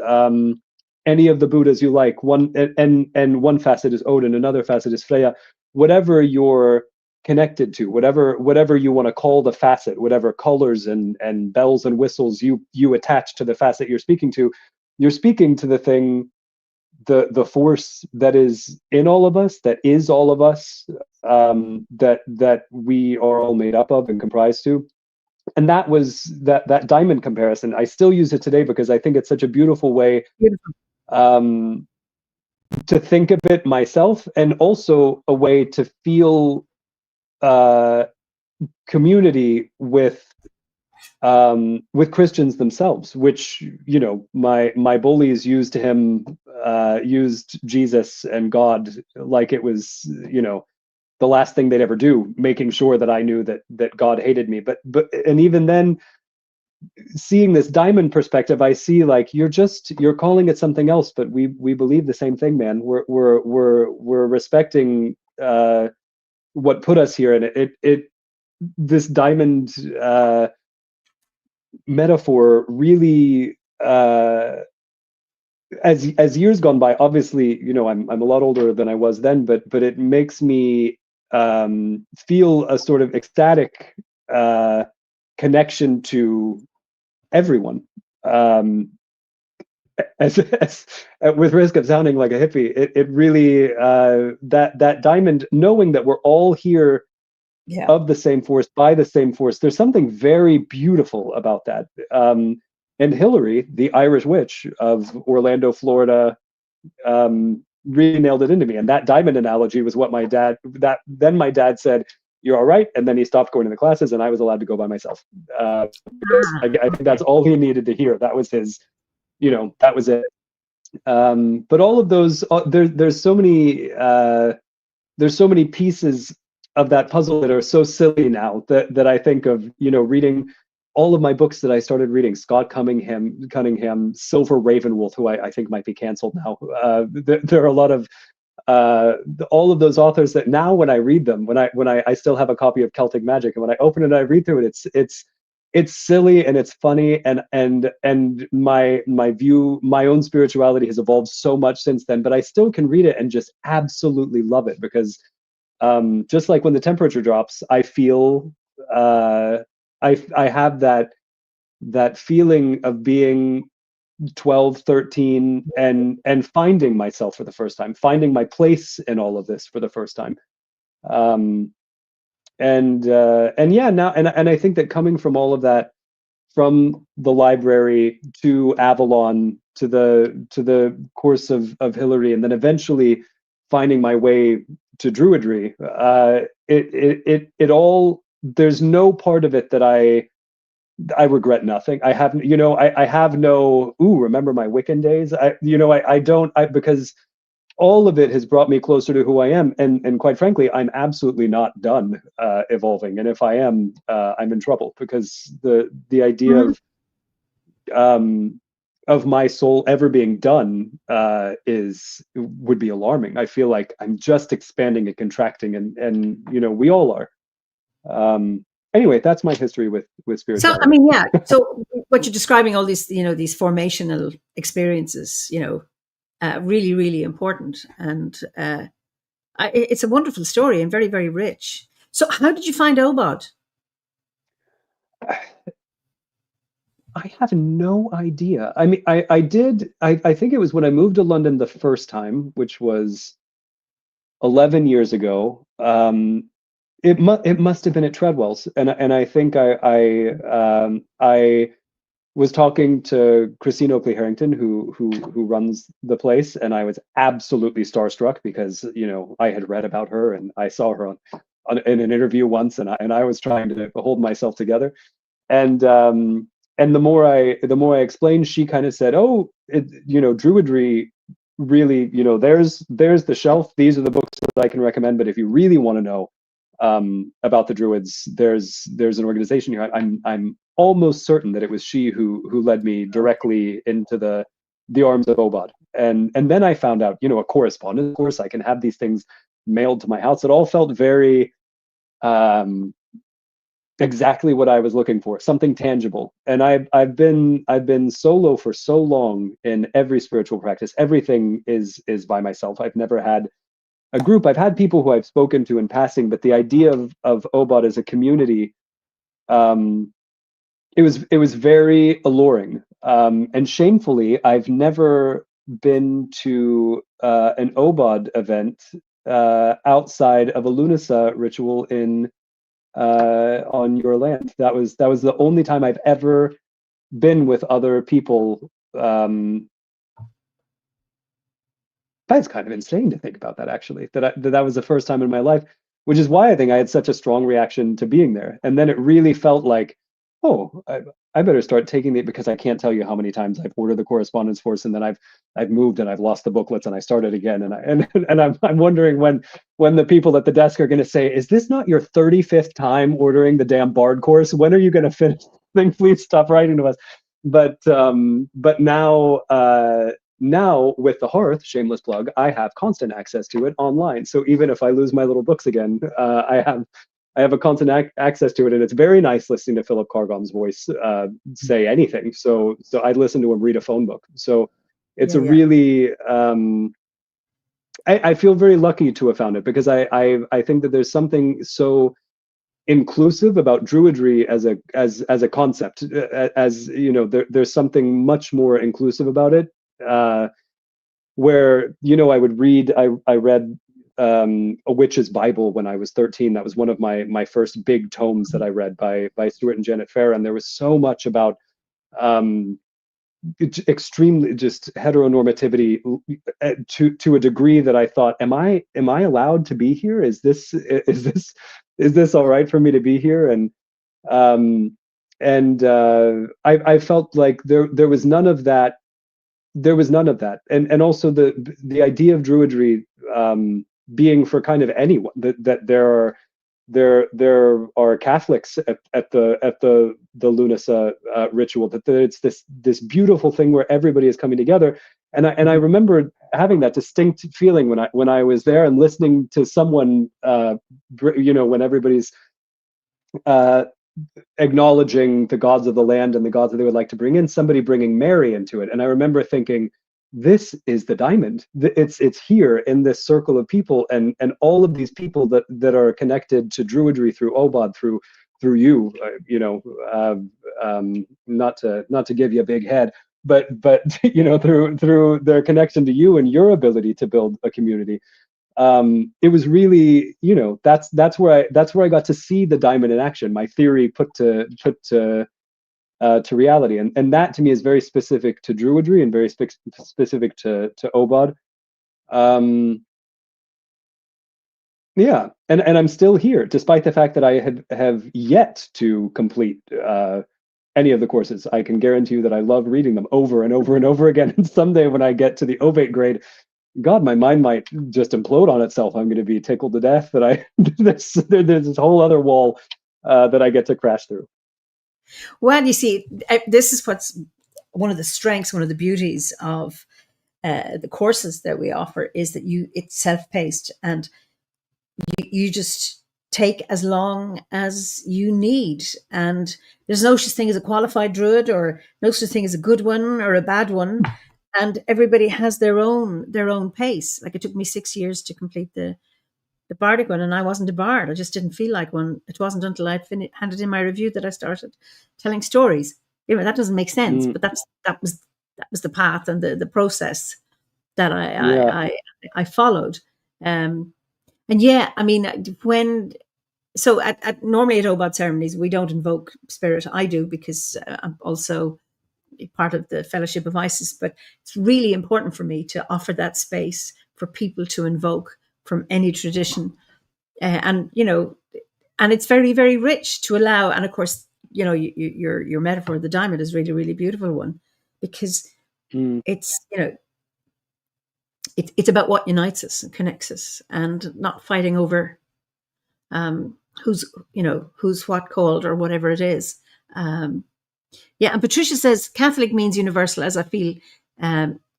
any of the Buddhas you like. And one facet is Odin. Another facet is Freya. Whatever you're connected to, whatever you want to call the facet, whatever colors and bells and whistles you attach to the facet you're speaking to the thing, the force that is in all of us, that is all of us, that we are all made up of and comprised to. And that was that diamond comparison. I still use it today because I think it's such a beautiful way to think of it myself, and also a way to feel community with Christians themselves, which, you know, my bullies used Jesus and God like it was, you know, the last thing they'd ever do, making sure that I knew that God hated me. But and even then, seeing this diamond perspective, I see like you're calling it something else, but we believe the same thing, man. We're respecting what put us here, and this diamond metaphor really, as years gone by, obviously, you know, I'm a lot older than I was then, but it makes me feel a sort of ecstatic connection to everyone. As with risk of sounding like a hippie, it really that diamond, knowing that we're all here of the same force, by the same force. There's something very beautiful about that. And Hillary, the Irish witch of Orlando, Florida, really nailed it into me. And that diamond analogy was what my dad said, "You're all right," and then he stopped going to the classes, and I was allowed to go by myself. I think that's all he needed to hear. That was his, you know, that was it. But all of those, there's so many pieces of that puzzle that are so silly now that I think of, you know, reading all of my books that I started reading, Scott Cunningham, Silver Ravenwolf, who I think might be canceled now. There are a lot of all of those authors that now when I read them, when I still have a copy of Celtic Magic, and when I open it and I read through it, it's silly and it's funny, and my view, my own spirituality has evolved so much since then, but I still can read it and just absolutely love it, because just like when the temperature drops, I feel I have that feeling of being 12, 13, and finding myself for the first time, finding my place in all of this for the first time. And yeah, now, and I think that coming from all of that, from the library to Avalon to the course of Hillary, and then eventually finding my way to Druidry, it all, there's no part of it that I regret. Nothing. I have, you know, I have no, remember my Wiccan days? I don't, because all of it has brought me closer to who I am, and quite frankly, I'm absolutely not done evolving. And if I am, I'm in trouble, because the idea of my soul ever being done would be alarming. I feel like I'm just expanding and contracting, and you know, we all are. Anyway, that's my history with spirituality. So I mean, yeah. So what you're describing, all these, you know, these formational experiences, you know, really, really important, and it's a wonderful story and very, very rich. So how did you find Obod? I have no idea. I mean, I did. I think it was when I moved to London the first time, which was 11 years ago. It must have been at Treadwell's, and I think I was talking to Christine Oakley Harrington, who runs the place, and I was absolutely starstruck, because, you know, I had read about her and I saw her in an interview once, and I was trying to hold myself together, and the more I explained, she kind of said, "Oh, you know, Druidry, really, you know, there's the shelf. These are the books that I can recommend. But if you really want to know about the Druids, there's an organization here." I'm almost certain that it was she who led me directly into the arms of Obod, and then I found out, you know, a correspondence course. I can have these things mailed to my house. It all felt very exactly what I was looking for, something tangible. And I've been solo for so long in every spiritual practice. Everything is by myself. I've never had a group. I've had people who I've spoken to in passing, but the idea of Obod as a community, it was very alluring. And shamefully, I've never been to an Obod event outside of a Lunasa ritual in on your land. That was the only time I've ever been with other people. That's kind of insane to think about that, actually. That was the first time in my life, which is why I think I had such a strong reaction to being there. And then it really felt like, oh, I better start taking it, because I can't tell you how many times I've ordered the correspondence force, and then I've moved and I've lost the booklets and I started again. And I'm wondering when the people at the desk are going to say, "Is this not your 35th time ordering the damn Bard course? When are you going to finish? Please stop writing to us." But now with the Hearth, shameless plug, I have constant access to it online. So even if I lose my little books again, I have a constant access to it, and it's very nice listening to Philip Carr-Gomm's voice say anything. So I listen to him read a phone book. So it's Yeah, a yeah. really I feel very lucky to have found it, because I think that there's something so inclusive about Druidry as a concept. As you know, there's something much more inclusive about it. Where I would read. I read a witch's Bible when I was 13. That was one of my first big tomes that I read by Stuart and Janet Farr, and there was so much about extremely just heteronormativity to a degree that I thought, am I allowed to be here? Is this all right for me to be here? I felt like there was none of that. There was none of that, and also the idea of Druidry being for kind of anyone, that there are Catholics at the Lunasa ritual, that it's this beautiful thing where everybody is coming together, and I remember having that distinct feeling when I was there and listening to someone, when everybody's acknowledging the gods of the land and the gods that they would like to bring in, somebody bringing Mary into it. And I remember thinking, this is the diamond. It's here in this circle of people, and all of these people that are connected to Druidry through Obod, through you, not to give you a big head, but through their connection to you and your ability to build a community. It was really, that's where I got to see the diamond in action, my theory put to reality, and that to me is very specific to Druidry and very specific to Obod. Yeah, and I'm still here despite the fact that I have yet to complete any of the courses. I can guarantee you that I love reading them over and over and over again, and someday when I get to the Ovate grade, God, my mind might just implode on itself. I'm going to be tickled to death that there's this whole other wall that I get to crash through. Well, you see, this is what's one of the strengths, one of the beauties of the courses that we offer, is that it's self-paced, and you just take as long as you need. And there's no such thing as a qualified druid, or no such thing as a good one or a bad one. And everybody has their own pace. Like, it took me 6 years to complete the bardic one, and I wasn't a bard. I just didn't feel like one. It wasn't until I'd handed in my review that I started telling stories. That doesn't make sense, but that was the path and the process that I followed. And yeah, I mean, normally at Obod ceremonies we don't invoke spirit. I do, because I'm also part of the Fellowship of Isis, but it's really important for me to offer that space for people to invoke from any tradition, and it's very, very rich to allow. And of course, your metaphor of the diamond is really, really beautiful one, because it's it's about what unites us and connects us, and not fighting over who's what called or whatever it is. Yeah, and Patricia says Catholic means universal, as I feel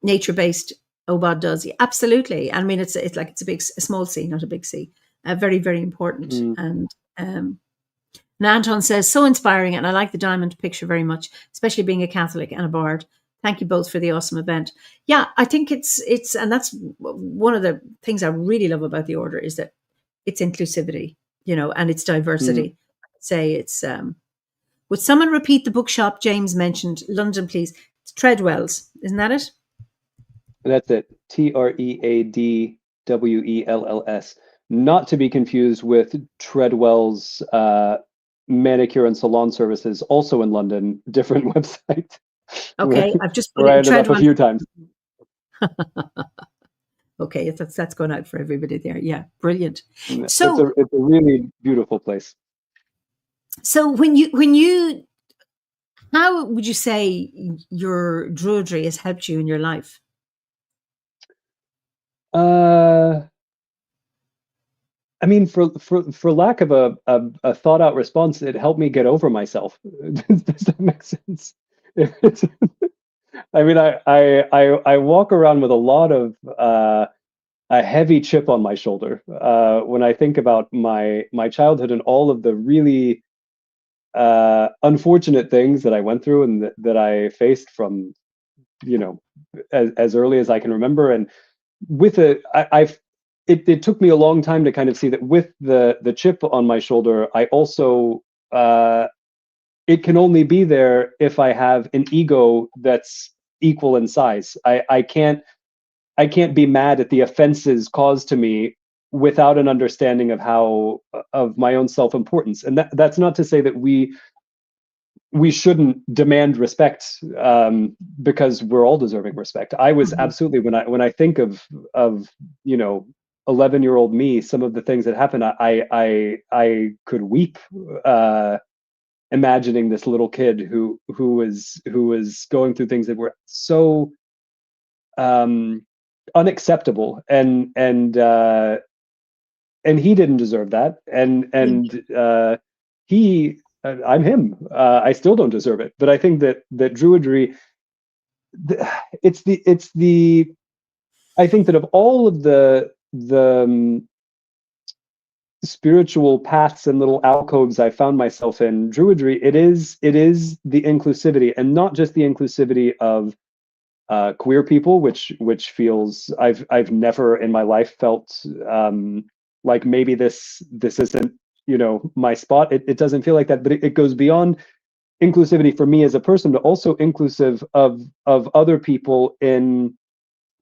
nature-based Obad does. Yeah, absolutely. I mean, it's like a small C, not a big C. Very, very important. Mm. And Anton says, so inspiring, and I like the diamond picture very much, especially being a Catholic and a bard. Thank you both for the awesome event. Yeah, I think it's and that's one of the things I really love about the order is that it's inclusivity, and it's diversity. I'd say it's would someone repeat the bookshop James mentioned? London, please. It's Treadwell's, isn't that it? That's it. Treadwells. Not to be confused with Treadwell's manicure and salon services, also in London, different website. Okay, I've just put where it I in ended up a Treadwell. few times. Okay, that's going out for everybody there. Yeah, brilliant. So it's a really beautiful place. So when you, how would you say your Druidry has helped you in your life? I mean, for lack of a thought out response, it helped me get over myself. Does that make sense? I mean, I walk around with a lot of a heavy chip on my shoulder when I think about my childhood and all of the really unfortunate things that I went through and that I faced from, as early as I can remember. And with it took me a long time to kind of see that with the chip on my shoulder, I also it can only be there if I have an ego that's equal in size. I can't be mad at the offenses caused to me without an understanding of my own self-importance. And that's not to say that we shouldn't demand respect because we're all deserving respect. I was absolutely, when I think of 11-year-old me, some of the things that happened, I could weep imagining this little kid who was going through things that were so unacceptable, and he didn't deserve that, and he I'm him. I still don't deserve it, but I think that Druidry, it's the I think that of all of the spiritual paths and little alcoves I found myself in, Druidry, it is the inclusivity, and not just the inclusivity of queer people, which feels I've never in my life felt like maybe this isn't my spot. It doesn't feel like that, but it goes beyond inclusivity for me as a person, but also inclusive of other people in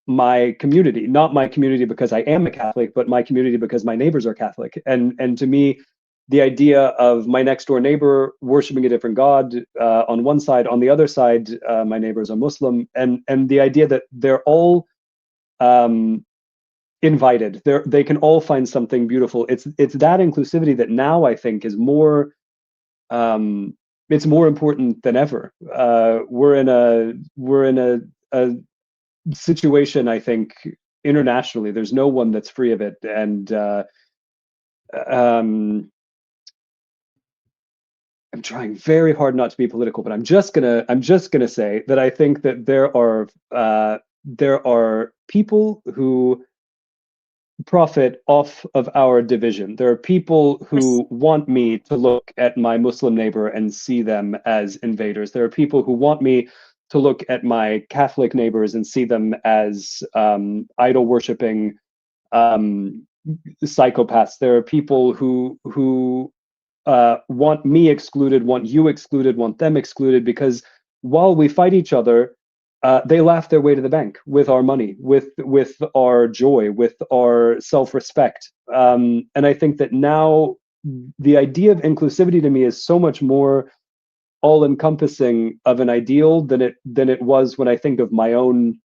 my community. Not my community because I am a Catholic, but my community because my neighbors are Catholic. And to me, the idea of my next door neighbor worshiping a different God on one side, on the other side, my neighbors are Muslim, and the idea that they're all invited, they can all find something beautiful. It's that inclusivity that now I think is more it's more important than ever. We're in a situation, I think, internationally. There's no one that's free of it, and I'm trying very hard not to be political, but I'm just gonna say that I think that there are people who profit off of our division. There are people who want me to look at my Muslim neighbor and see them as invaders. There are people who want me to look at my Catholic neighbors and see them as idol worshiping psychopaths. There are people who want me excluded, want you excluded, want them excluded, because while we fight each other, they laugh their way to the bank with our money, with our joy, with our self-respect. And I think that now the idea of inclusivity to me is so much more all-encompassing of an ideal than it was when I think of my own,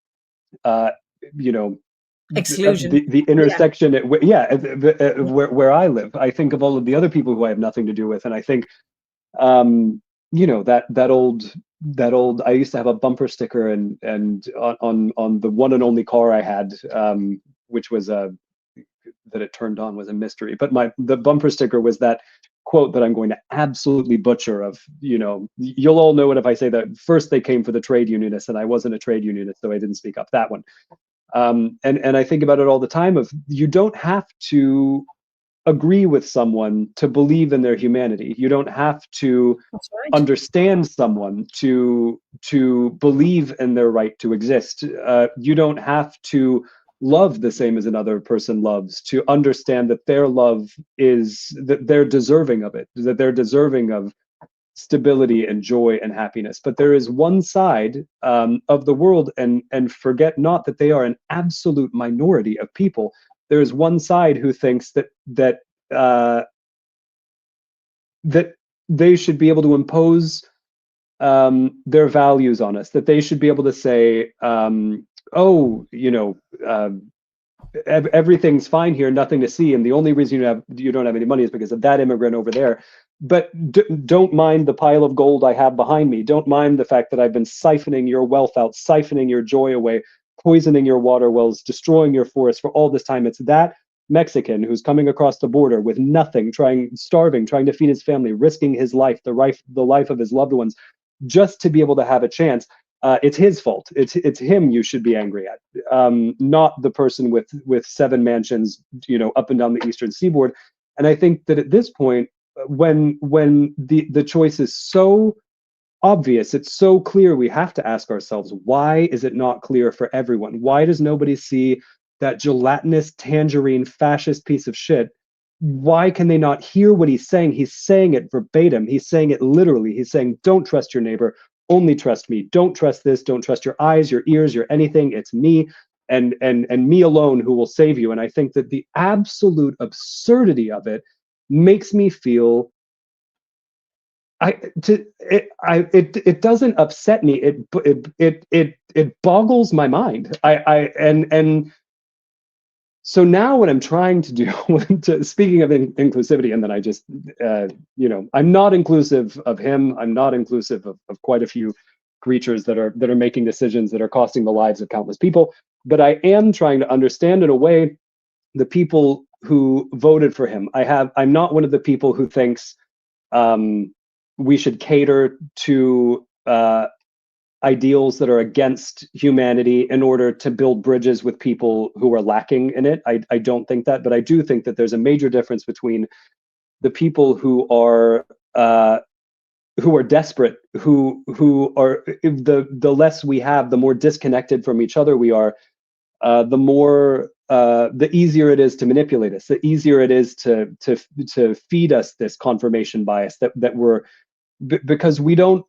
exclusion, the intersection. Where I live. I think of all of the other people who I have nothing to do with, and I think that old I used to have a bumper sticker and on the one and only car I had, which was that it turned on was a mystery, but the bumper sticker was that quote that I'm going to absolutely butcher of, you'll all know it if I say that. First they came for the trade unionists, and I wasn't a trade unionist, so I didn't speak up. That one. And I think about it all the time of you don't have to agree with someone to believe in their humanity. You don't have to That's right. understand someone to believe in their right to exist. You don't have to love the same as another person loves to understand that their love is that they're deserving of it, that they're deserving of stability and joy and happiness. But there is one side of the world, and forget not that they are an absolute minority of people. There is one side who thinks uh, that they should be able to impose their values on us. That they should be able to say, "Oh, everything's fine here, nothing to see, and the only reason you don't have any money is because of that immigrant over there. But don't mind the pile of gold I have behind me. Don't mind the fact that I've been siphoning your wealth out, siphoning your joy away, poisoning your water wells, destroying your forests for all this time. It's that Mexican who's coming across the border with nothing, starving, trying to feed his family, risking his life, the life of his loved ones, just to be able to have a chance. It's his fault. It's him you should be angry at, not the person with 7 mansions, up and down the eastern seaboard. And I think that at this point, when the choice is so obvious, it's so clear, we have to ask ourselves, why is it not clear for everyone? Why does nobody see that gelatinous tangerine fascist piece of shit? Why can they not hear what he's saying? He's saying it verbatim. He's saying it literally. He's saying, don't trust your neighbor, only trust me. Don't trust this. Don't trust your eyes, your ears, your anything. It's me and me alone who will save you. And I think that the absolute absurdity of it makes me feel it doesn't upset me. It boggles my mind. And so now what I'm trying to do, speaking of inclusivity, and then I just, I'm not inclusive of him. I'm not inclusive of quite a few creatures that are making decisions that are costing the lives of countless people. But I am trying to understand in a way the people who voted for him. I'm not one of the people who thinks we should cater to ideals that are against humanity in order to build bridges with people who are lacking in it. I don't think that, but I do think that there's a major difference between the people who are desperate, who are the less we have, the more disconnected from each other we are, the easier it is to manipulate us, the easier it is to feed us this confirmation bias that we're because we don't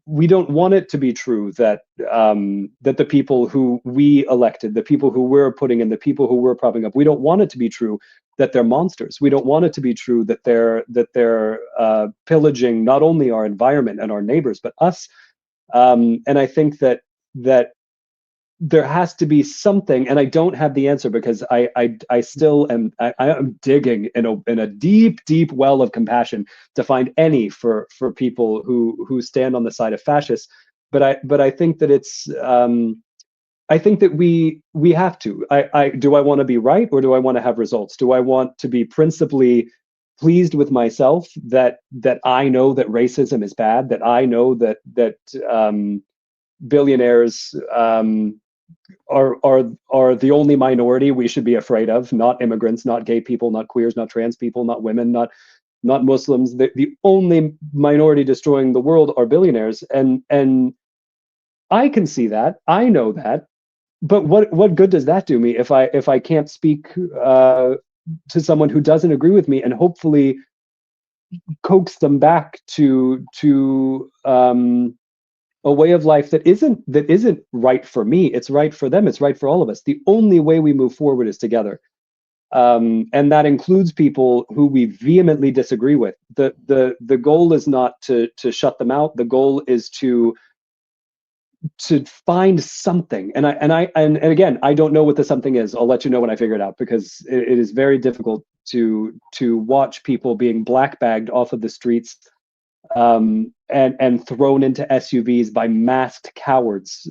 want it to be true that that the people who we elected, the people who we're putting in, the people who we're propping up, we don't want it to be true that they're monsters. We don't want it to be true that they're pillaging not only our environment and our neighbors but us. And I think that there has to be something, and I don't have the answer because I still am I am digging in a deep well of compassion to find any for people who stand on the side of fascists. But I think that it's I think that we have to. Do I want to be right, or do I want to have results? Do I want to be principally pleased with myself that I know that racism is bad, that I know that billionaires are the only minority we should be afraid of, not immigrants, not gay people, not queers, not trans people, not women, not Muslims. The only minority destroying the world are billionaires, and I can see that, I know that, but what good does that do me if I can't speak to someone who doesn't agree with me and hopefully coax them back to a way of life that isn't right for me. It's right for them. It's right for all of us. The only way we move forward is together, and that includes people who we vehemently disagree with. The goal is not to shut them out. The goal is to find something. And again, I don't know what the something is. I'll let you know when I figure it out, because it is very difficult to watch people being black bagged off of the streets and thrown into SUVs by masked cowards,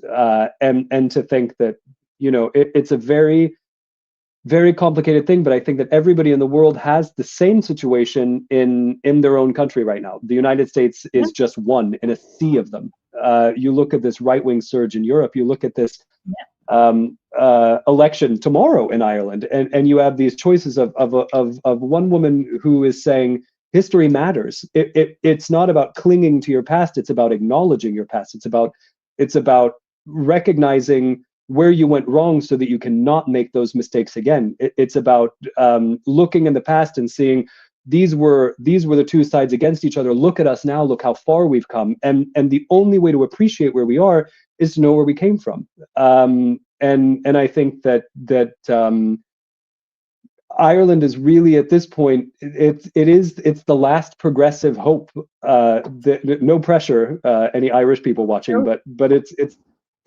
and to think that it's a very, very complicated thing. But I think that everybody in the world has the same situation in their own country right now. The United States is just one in a sea of them. You look at this right-wing surge in Europe. You look at this election tomorrow in Ireland, and you have these choices of one woman who is saying history matters. It's not about clinging to your past. It's about acknowledging your past. It's about recognizing where you went wrong so that you cannot make those mistakes again. It's about looking in the past and seeing these were the two sides against each other. Look at us now. Look how far we've come. And the only way to appreciate where we are is to know where we came from. And I think that Ireland is really at this point, it's the last progressive hope. No pressure, any Irish people watching, but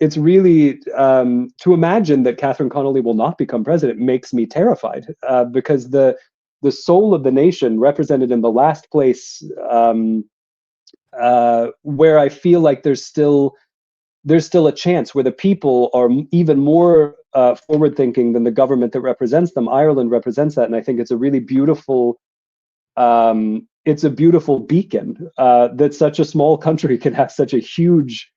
it's really to imagine that Catherine Connolly will not become president makes me terrified, because the soul of the nation represented in the last place, where I feel like there's still a chance, where the people are even more forward thinking than the government that represents them. Ireland represents that, and I think it's a really beautiful it's a beautiful beacon, that such a small country can have such a huge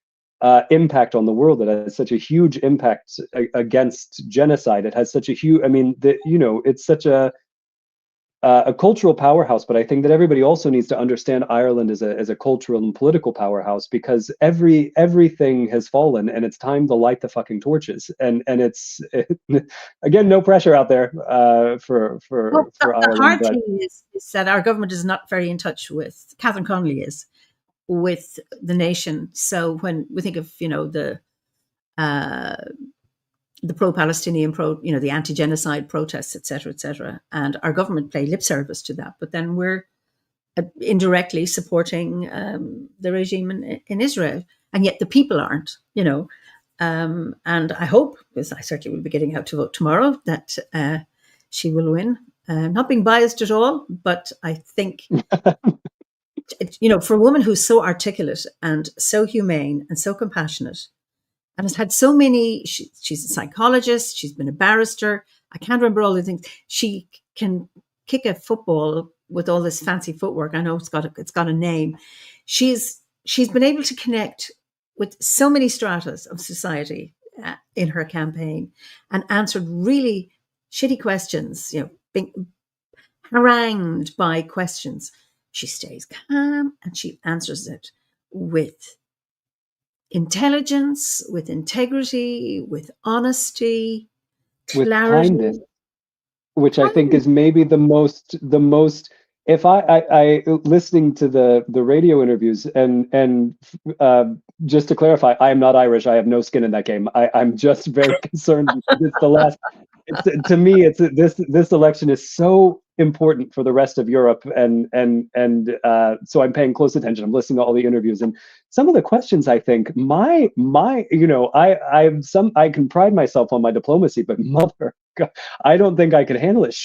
impact on the world. That has such a huge impact against genocide. It has such a huge, I mean, it's such a cultural powerhouse, but I think that everybody also needs to understand Ireland as a cultural and political powerhouse, because everything has fallen, and it's time to light the fucking torches. And it's again, no pressure out there for the Ireland. hard But thing is that our government is not very in touch with, Catherine Connolly is, with the nation. So when we think of the pro-Palestinian, the anti-genocide protests, etc., and our government play lip service to that, but then we're indirectly supporting the regime in Israel, and yet the people aren't. And I hope, because I certainly will be getting out to vote tomorrow, that she will win. Not being biased at all, but I think for a woman who's so articulate and so humane and so compassionate, and has had so many, she's a psychologist, she's been a barrister, I can't remember all the things. She can kick a football with all this fancy footwork. I know it's got a name. She's been able to connect with so many stratas of society in her campaign, and answered really shitty questions, being harangued by questions. She stays calm and she answers it with intelligence, with integrity, with honesty, with clarity, kindness, which I think is maybe the most. If I listening to the radio interviews, and just to clarify, I am not Irish. I have no skin in that game. I'm just very concerned because it's the last. To me, it's this election is so important for the rest of Europe, and so I'm paying close attention. I'm listening to all the interviews, and some of the questions. I think I can pride myself on my diplomacy, but mother, God, I don't think I could handle it.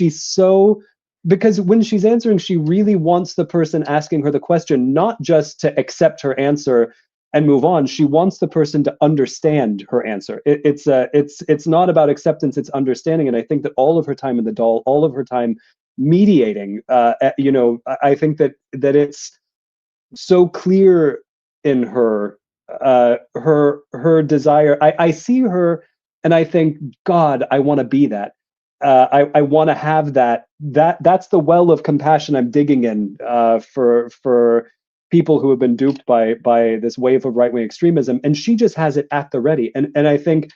Because when she's answering, she really wants the person asking her the question not just to accept her answer and move on. She wants the person to understand her answer. It's not about acceptance, it's understanding. And I think that all of her time in the Dáil, all of her time mediating, I think that it's so clear in her, her desire. I see her and I think, God, I want to be that. I want to have that. That's the well of compassion I'm digging in, for people who have been duped by this wave of right-wing extremism, and she just has it at the ready. And I think,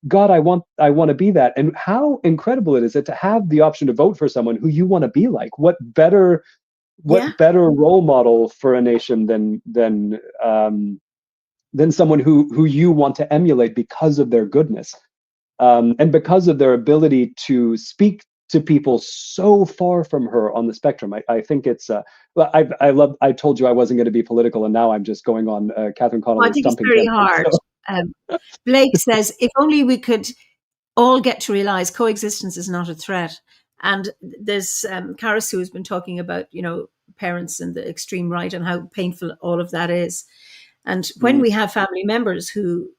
God, I want to be that. And how incredible it is to have the option to vote for someone who you want to be like. What better role model for a nation than someone who you want to emulate because of their goodness. And because of their ability to speak to people so far from her on the spectrum. I think it's I told you I wasn't going to be political, and now I'm just going on Catherine Connolly's I think it's stumping very campaign, hard. so. Blake says, if only we could all get to realize coexistence is not a threat. And there's Karis, who has been talking about, parents and the extreme right and how painful all of that is. And when we have family members who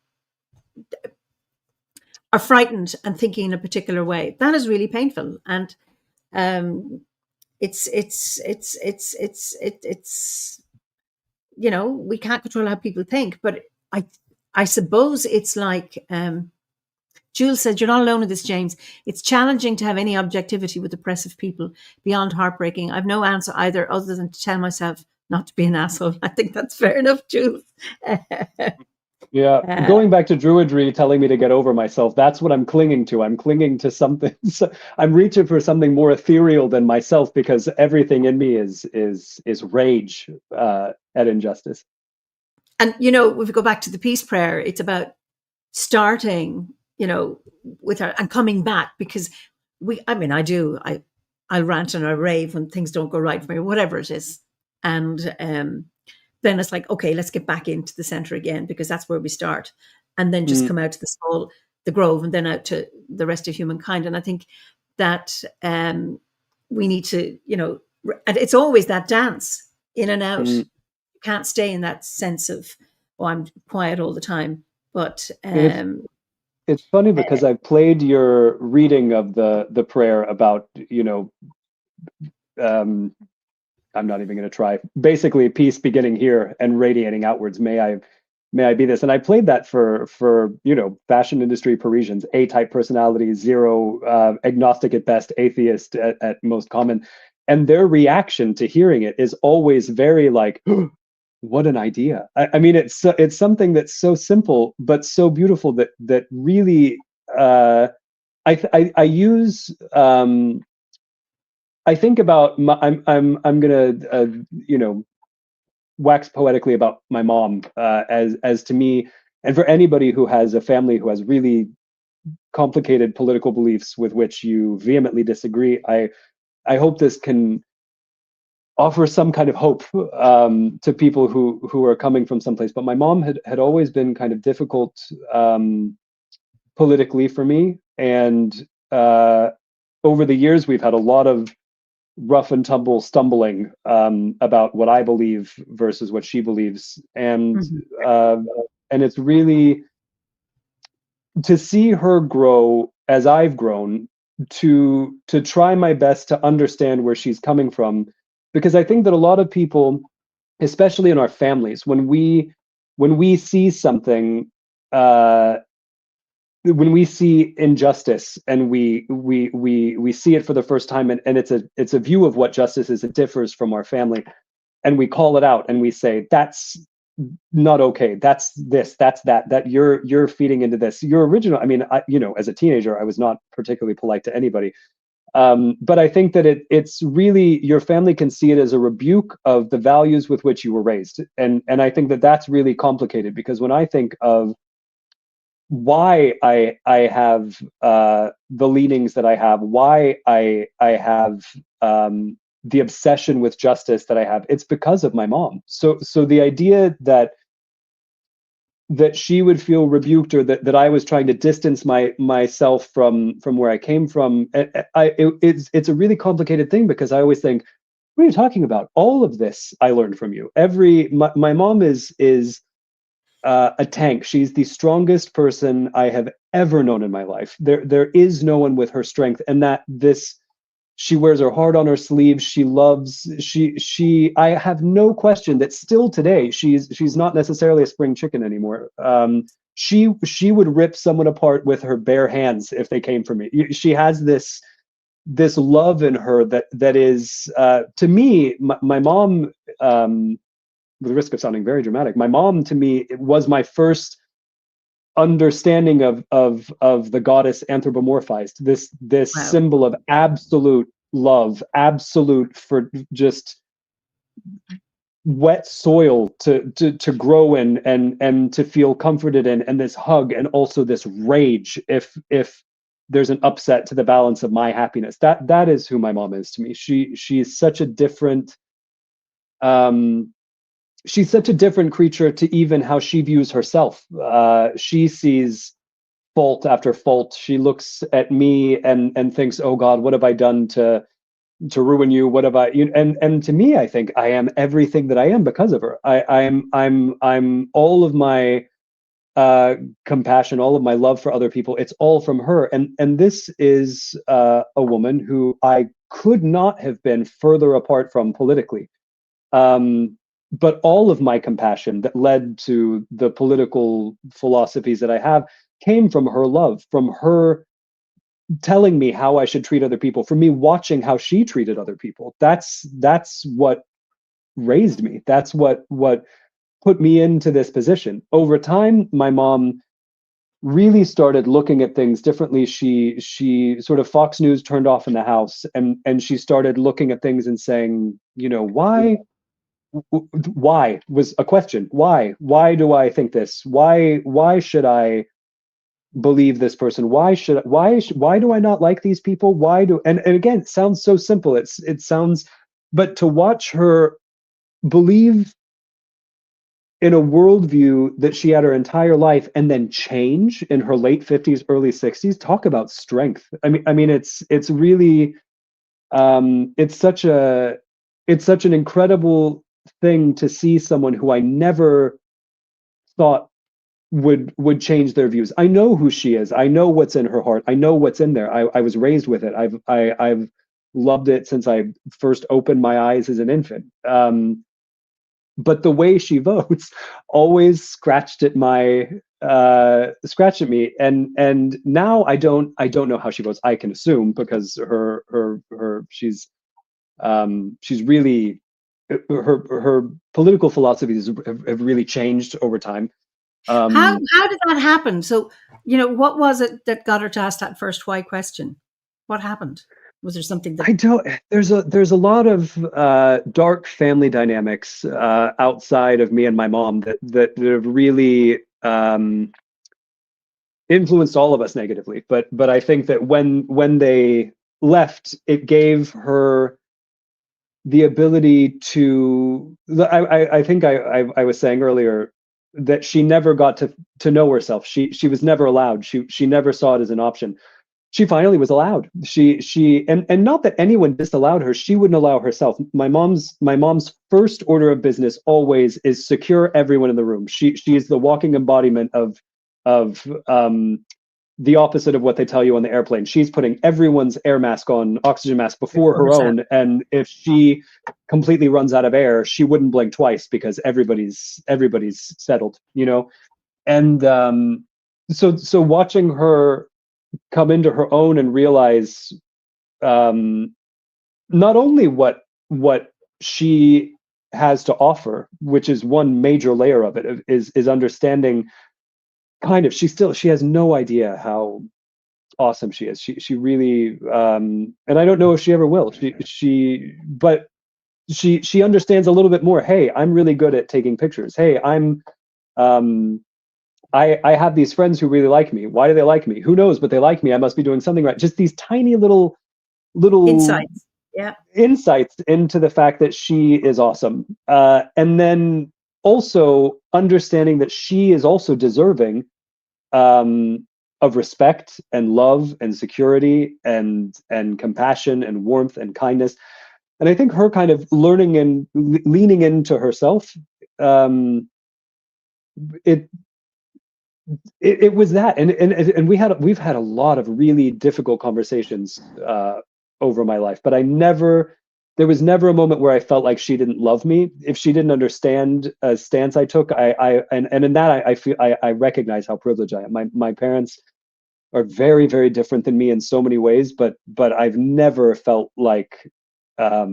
are frightened and thinking in a particular way, that is really painful. And it's we can't control how people think, but I suppose it's like Jules said, "You're not alone in this, James. It's challenging to have any objectivity with oppressive people beyond heartbreaking. I've no answer either, other than to tell myself not to be an asshole." I think that's fair enough, Jules. Yeah, going back to Druidry telling me to get over myself, that's what I'm clinging to. I'm clinging to something. So I'm reaching for something more ethereal than myself, because everything in me is rage at injustice. And, you know, if we go back to the peace prayer, it's about starting, you know, with our, and coming back, because I'll rant and I rave when things don't go right for me, whatever it is. And then it's like, okay, let's get back into the center again, because that's where we start. And then just come out to the soul, the grove, and then out to the rest of humankind. And I think that we need to, you know, and it's always that dance in and out. You can't stay in that sense of, oh, I'm quiet all the time. But it's funny, because I played your reading of the prayer about, you know, I'm not even going to try. Basically, peace beginning here and radiating outwards. May I be this? And I played that for you know, fashion industry Parisians, A-type personalities, zero, agnostic at best, atheist at most common, and their reaction to hearing it is always very like, oh, what an idea. I mean, it's something that's so simple but so beautiful that really I use. I think about I'm gonna you know, wax poetically about my mom, as to me, and for anybody who has a family who has really complicated political beliefs with which you vehemently disagree. I hope this can offer some kind of hope to people who are coming from someplace. But my mom had always been kind of difficult politically for me, and over the years we've had a lot of rough and tumble stumbling about what I believe versus what she believes, and it's really to see her grow as I've grown, to try my best to understand where she's coming from, because I think that a lot of people, especially in our families, when we see something, when we see injustice and we see it for the first time, and it's a view of what justice is, it differs from our family, and we call it out and we say, that's not okay, that's this, that's that you're feeding into this, your original. I mean, you know, as a teenager I was not particularly polite to anybody, but I think that it's really, your family can see it as a rebuke of the values with which you were raised, and I think that that's really complicated, because when I think of why I have the leanings that I have, why I have the obsession with justice that I have, it's because of my mom. So the idea that she would feel rebuked, or that I was trying to distance myself from where I came from, it's a really complicated thing, because I always think, what are you talking about? All of this I learned from you. My mom is a tank. She's the strongest person I have ever known in my life. There is no one with her strength, and she wears her heart on her sleeve. She loves. I have no question that still today she's not necessarily a spring chicken anymore. She would rip someone apart with her bare hands if they came for me. She has this love in her that is, to me, my mom. With the risk of sounding very dramatic, my mom to me was my first understanding of the goddess anthropomorphized, this wow. Symbol of absolute love, absolute, for just wet soil to grow in, and to feel comforted in, and this hug, and also this rage if there's an upset to the balance of my happiness. That is who my mom is to me. She's such a different she's such a different creature to even how she views herself. She sees fault after fault. She looks at me and thinks, "Oh God, what have I done to ruin you? What have I?" And to me, I think I am everything that I am because of her. I'm all of my compassion, all of my love for other people. It's all from her. And this is a woman who I could not have been further apart from politically. But all of my compassion that led to the political philosophies that I have came from her love, from her telling me how I should treat other people, from me watching how she treated other people. That's what raised me. That's what put me into this position. Over time, my mom really started looking at things differently. She sort of Fox News turned off in the house, and she started looking at things and saying, you know, why was a question. Why do I think this? Why should I believe this person? Why do I not like these people? And again, it sounds so simple. It sounds, but to watch her believe in a worldview that she had her entire life and then change in her late 50s, early 60s, talk about strength. I mean, it's really it's such an incredible thing to see someone who I never thought would change their views. I know who she is. I know what's in her heart. I know what's in there. I was raised with it. I've loved it since I first opened my eyes as an infant. But the way she votes always scratched at me, and now I don't know how she votes. I can assume because she's really her political philosophies have really changed over time. How did that happen? So, what was it that got her to ask that first why question? What happened? Was there something that I don't. There's a lot of dark family dynamics outside of me and my mom that have really influenced all of us negatively. But I think that when they left, it gave her the ability to. I think I was saying earlier that she never got to know herself. She was never allowed. She never saw it as an option. She finally was allowed. And not that anyone disallowed her. She wouldn't allow herself. My mom's first order of business always is secure everyone in the room. She is the walking embodiment of the opposite of what they tell you on the airplane. She's putting everyone's air mask on, oxygen mask before her own. And if she completely runs out of air, she wouldn't blink twice because everybody's settled, you know. And so watching her come into her own and realize not only what she has to offer, which is one major layer of it, is understanding kind of she has no idea how awesome she is. She really and I don't know if she ever will. But she understands a little bit more. Hey, I'm really good at taking pictures. Hey, um I have these friends who really like me. Why do they like me? Who knows, but they like me. I must be doing something right. Just these tiny little insights? Yeah. insights into the fact that she is awesome. And then also understanding that she is also deserving of respect and love and security and compassion and warmth and kindness. And I think her kind of learning and leaning into herself, it it was that, and we've had a lot of really difficult conversations over my life, but there was never a moment where I felt like she didn't love me. If she didn't understand a stance I took, and in that I feel I recognize how privileged I am. My parents are very, very different than me in so many ways, but I've never felt like I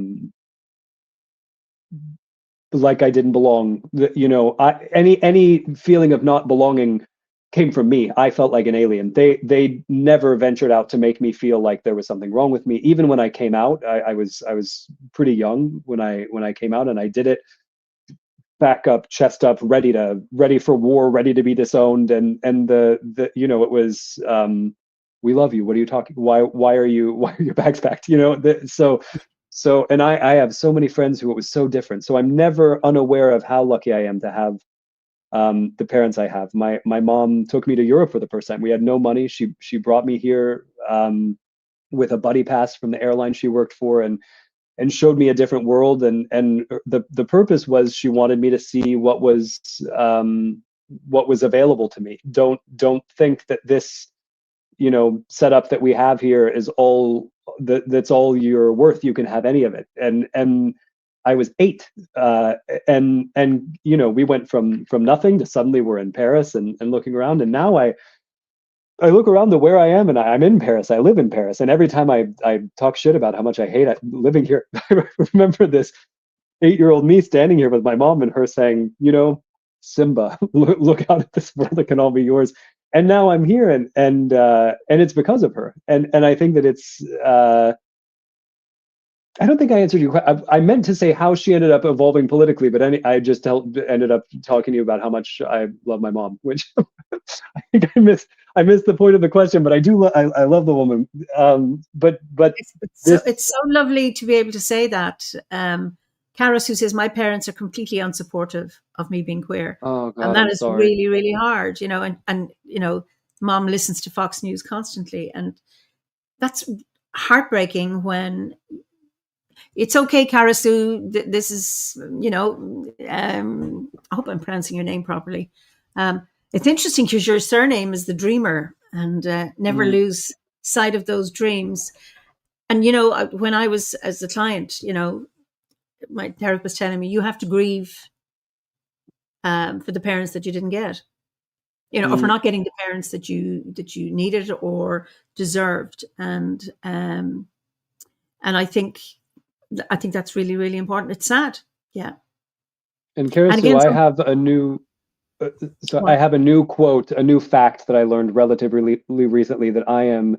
didn't belong. You know, any feeling of not belonging came from me. I felt like an alien. They never ventured out to make me feel like there was something wrong with me. Even when I came out, I was pretty young when I came out, and I did it back up, chest up, ready for war, ready to be disowned, and the it was we love you. What are you talking? Why are your bags packed? So, and I have so many friends who it was so different. So I'm never unaware of how lucky I am to have the parents I have. My mom took me to Europe for the first time. We had no money. She brought me here with a buddy pass from the airline she worked for, and showed me a different world. And the purpose was she wanted me to see what was available to me. Don't think that this setup that we have here is all that's all you're worth. You can have any of it. And I was 8, and we went from nothing to suddenly we're in Paris and looking around. And now I look around to where I am, and I'm in Paris. I live in Paris, and every time I talk shit about how much I hate living here, I remember this 8-year-old me standing here with my mom and her saying, Simba, look out at this world that can all be yours. And now I'm here, and it's because of her. And I think that it's I don't think I answered your question. I meant to say how she ended up evolving politically, but I just ended up talking to you about how much I love my mom, which I think I missed the point of the question. But I do I love the woman. But it's so lovely to be able to say that. Karis, who says my parents are completely unsupportive of me being queer, oh God, and that I'm is sorry. really, really hard, and mom listens to Fox News constantly, and that's heartbreaking when. It's okay, Karasu. This is, I hope I'm pronouncing your name properly. It's interesting because your surname is the dreamer, and never lose sight of those dreams. And, when I was as a client, my therapist telling me you have to grieve for the parents that you didn't get, or for not getting the parents that you needed or deserved. And I think that's really, really important. It's sad. Yeah. And Karasu, I have a new I have a new quote, a new fact that I learned relatively recently that I am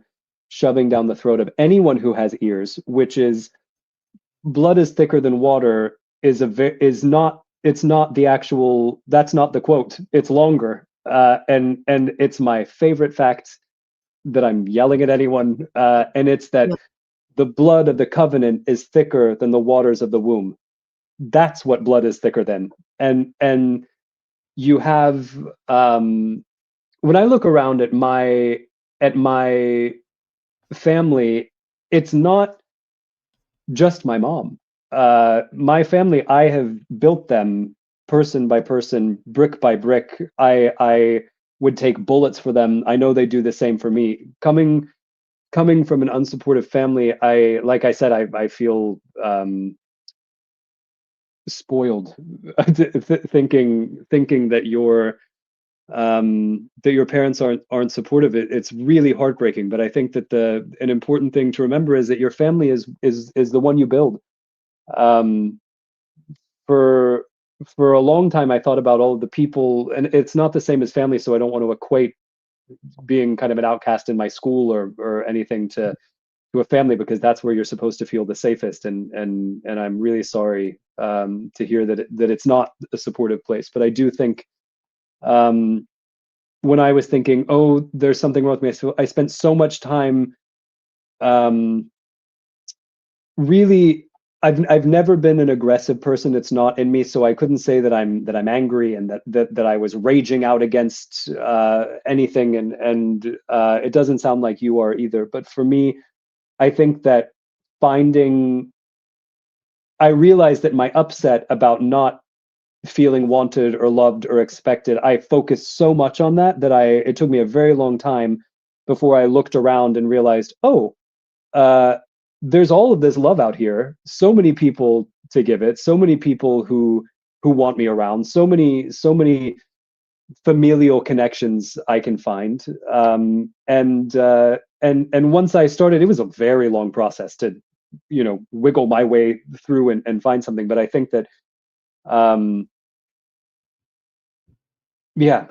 shoving down the throat of anyone who has ears, which is blood is thicker than water is not, it's not the actual, that's not the quote. It's longer. And it's my favorite fact that I'm yelling at anyone. And it's that the blood of the covenant is thicker than the waters of the womb. That's what blood is thicker than. And you have when I look around at my family, it's not just my mom. My family, I have built them person by person, brick by brick. I would take bullets for them. I know they do the same for me. Coming from an unsupportive family, like I said, I feel spoiled thinking that your parents aren't supportive. It's really heartbreaking. But I think that an important thing to remember is that your family is the one you build. For a long time, I thought about all of the people, and it's not the same as family, so I don't want to equate being kind of an outcast in my school or anything to a family, because that's where you're supposed to feel the safest. And I'm really sorry to hear that it's not a supportive place. But I do think when I was thinking, oh, there's something wrong with me, so I spent so much time really. I've never been an aggressive person. It's not in me, so I couldn't say that I'm angry and that I was raging out against anything. And it doesn't sound like you are either. But for me, I think that I realized that my upset about not feeling wanted or loved or expected, I focused so much on that it took me a very long time before I looked around and realized, oh, there's all of this love out here, so many people to give it, so many people who want me around, so many familial connections I can find. And once I started, it was a very long process to wiggle my way through and find something. But I think that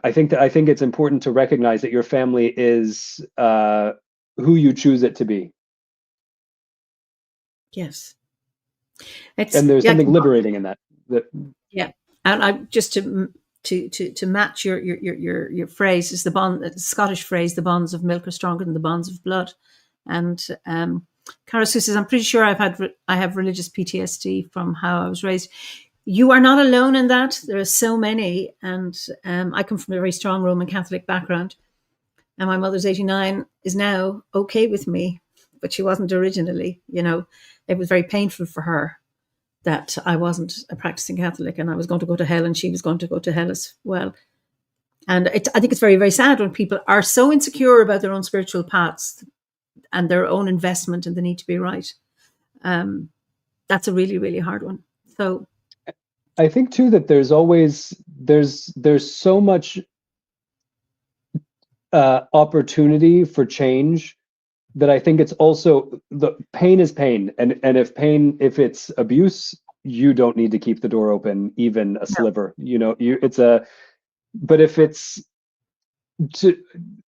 I think it's important to recognize that your family is who you choose it to be. Yes. And there's something liberating in that. Yeah. And I just to match your phrase is the Scottish phrase, the bonds of milk are stronger than the bonds of blood. And Karasu says, I'm pretty sure I have religious PTSD from how I was raised. You are not alone in that. There are so many. And I come from a very strong Roman Catholic background. And my mother's 89, is now okay with me, but she wasn't originally. It was very painful for her that I wasn't a practicing Catholic and I was going to go to hell and she was going to go to hell as well. And I think it's very, very sad when people are so insecure about their own spiritual paths and their own investment in the need to be right. That's a really, really hard one. So I think too that there's so much. opportunity for change, that I think it's also, the pain is pain, and if it's abuse, you don't need to keep the door open even a sliver. You know, but if it's to,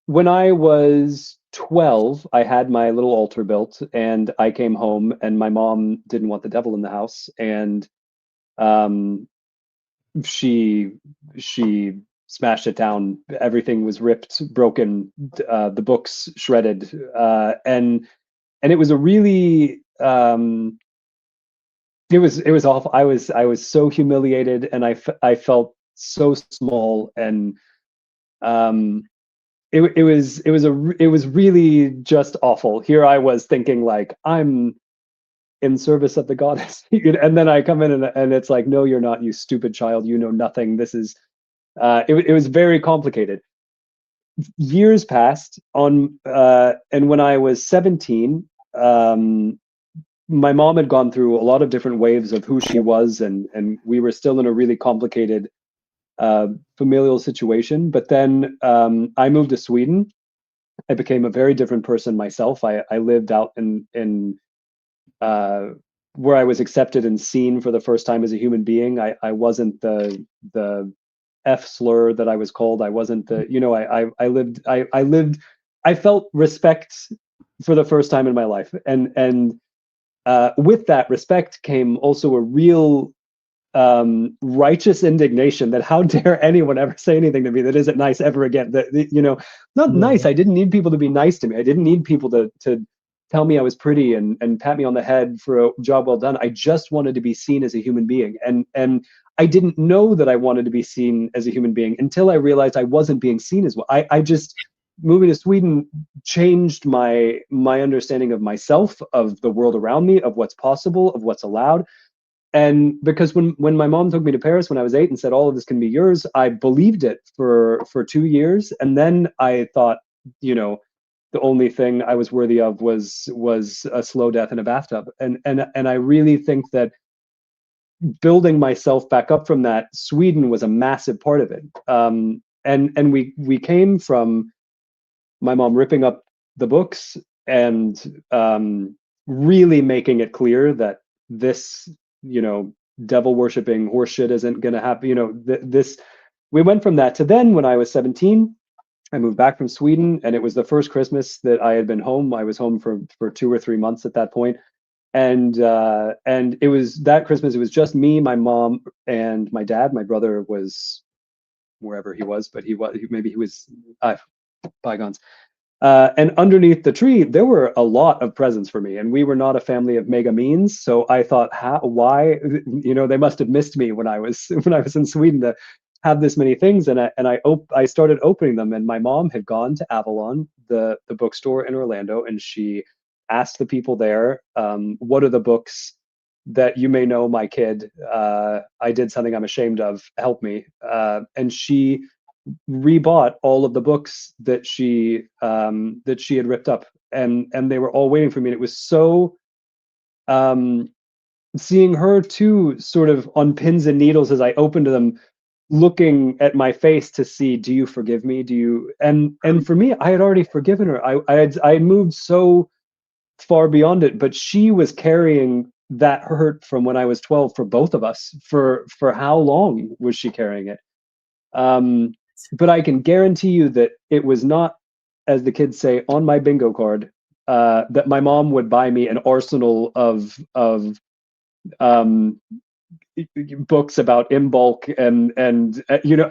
when I was 12, I had my little altar built, and I came home, and my mom didn't want the devil in the house, and um, she she smashed it down. Everything was ripped, broken, the books shredded, and it was a really it was awful. I was so humiliated, and I felt so small, and um, it was really just awful. Here I was thinking like, I'm in service of the goddess, and then I come in, and it's like, no, you're not, you stupid child. You know nothing. This is it was very complicated. Years passed on, and when I was 17, my mom had gone through a lot of different waves of who she was, and we were still in a really complicated familial situation. But then I moved to Sweden. I became a very different person myself. I lived out in uh, where I was accepted and seen for the first time as a human being. I wasn't the F slur that I was called. I wasn't the, you know, I lived, I felt respect for the first time in my life. And with that respect came also a real righteous indignation that how dare anyone ever say anything to me that isn't nice ever again. You know, not nice. I didn't need people to be nice to me. I didn't need people to tell me I was pretty and pat me on the head for a job well done. I just wanted to be seen as a human being. And I didn't know that I wanted to be seen as a human being until I realized I wasn't being seen as well. I just, moving to Sweden changed my understanding of myself, of the world around me, of what's possible, of what's allowed. And because when my mom took me to Paris when I was 8 and said all of this can be yours, I believed it for 2 years, and then I thought, you know, the only thing I was worthy of was a slow death in a bathtub. And I really think that building myself back up from that, Sweden was a massive part of it. And we came from my mom ripping up the books and really making it clear that this, you know, devil worshipping horseshit isn't going to happen. You know, this, we went from that to then when I was 17, I moved back from Sweden, and it was the first Christmas that I had been home. I was home for 2 or 3 months at that point. And it was that Christmas, it was just me, my mom, and my dad. My brother was wherever he was, but maybe he was bygones. And underneath the tree, there were a lot of presents for me, and we were not a family of mega means. So I thought, why? You know, they must have missed me when I was in Sweden to have this many things. And I started opening them, and my mom had gone to Avalon, the bookstore in Orlando, and she asked the people there, what are the books that you may know, my kid? I did something I'm ashamed of. Help me. And she rebought all of the books that she had ripped up, and they were all waiting for me. And it was so seeing her too, sort of on pins and needles as I opened them, looking at my face to see, do you forgive me? Do you? And for me, I had already forgiven her. I had moved so far beyond it, but she was carrying that hurt from when I was 12 for both of us. For how long was she carrying it? But I can guarantee you that it was not, as the kids say, on my bingo card, that my mom would buy me an arsenal of um, books about Imbolc and you know,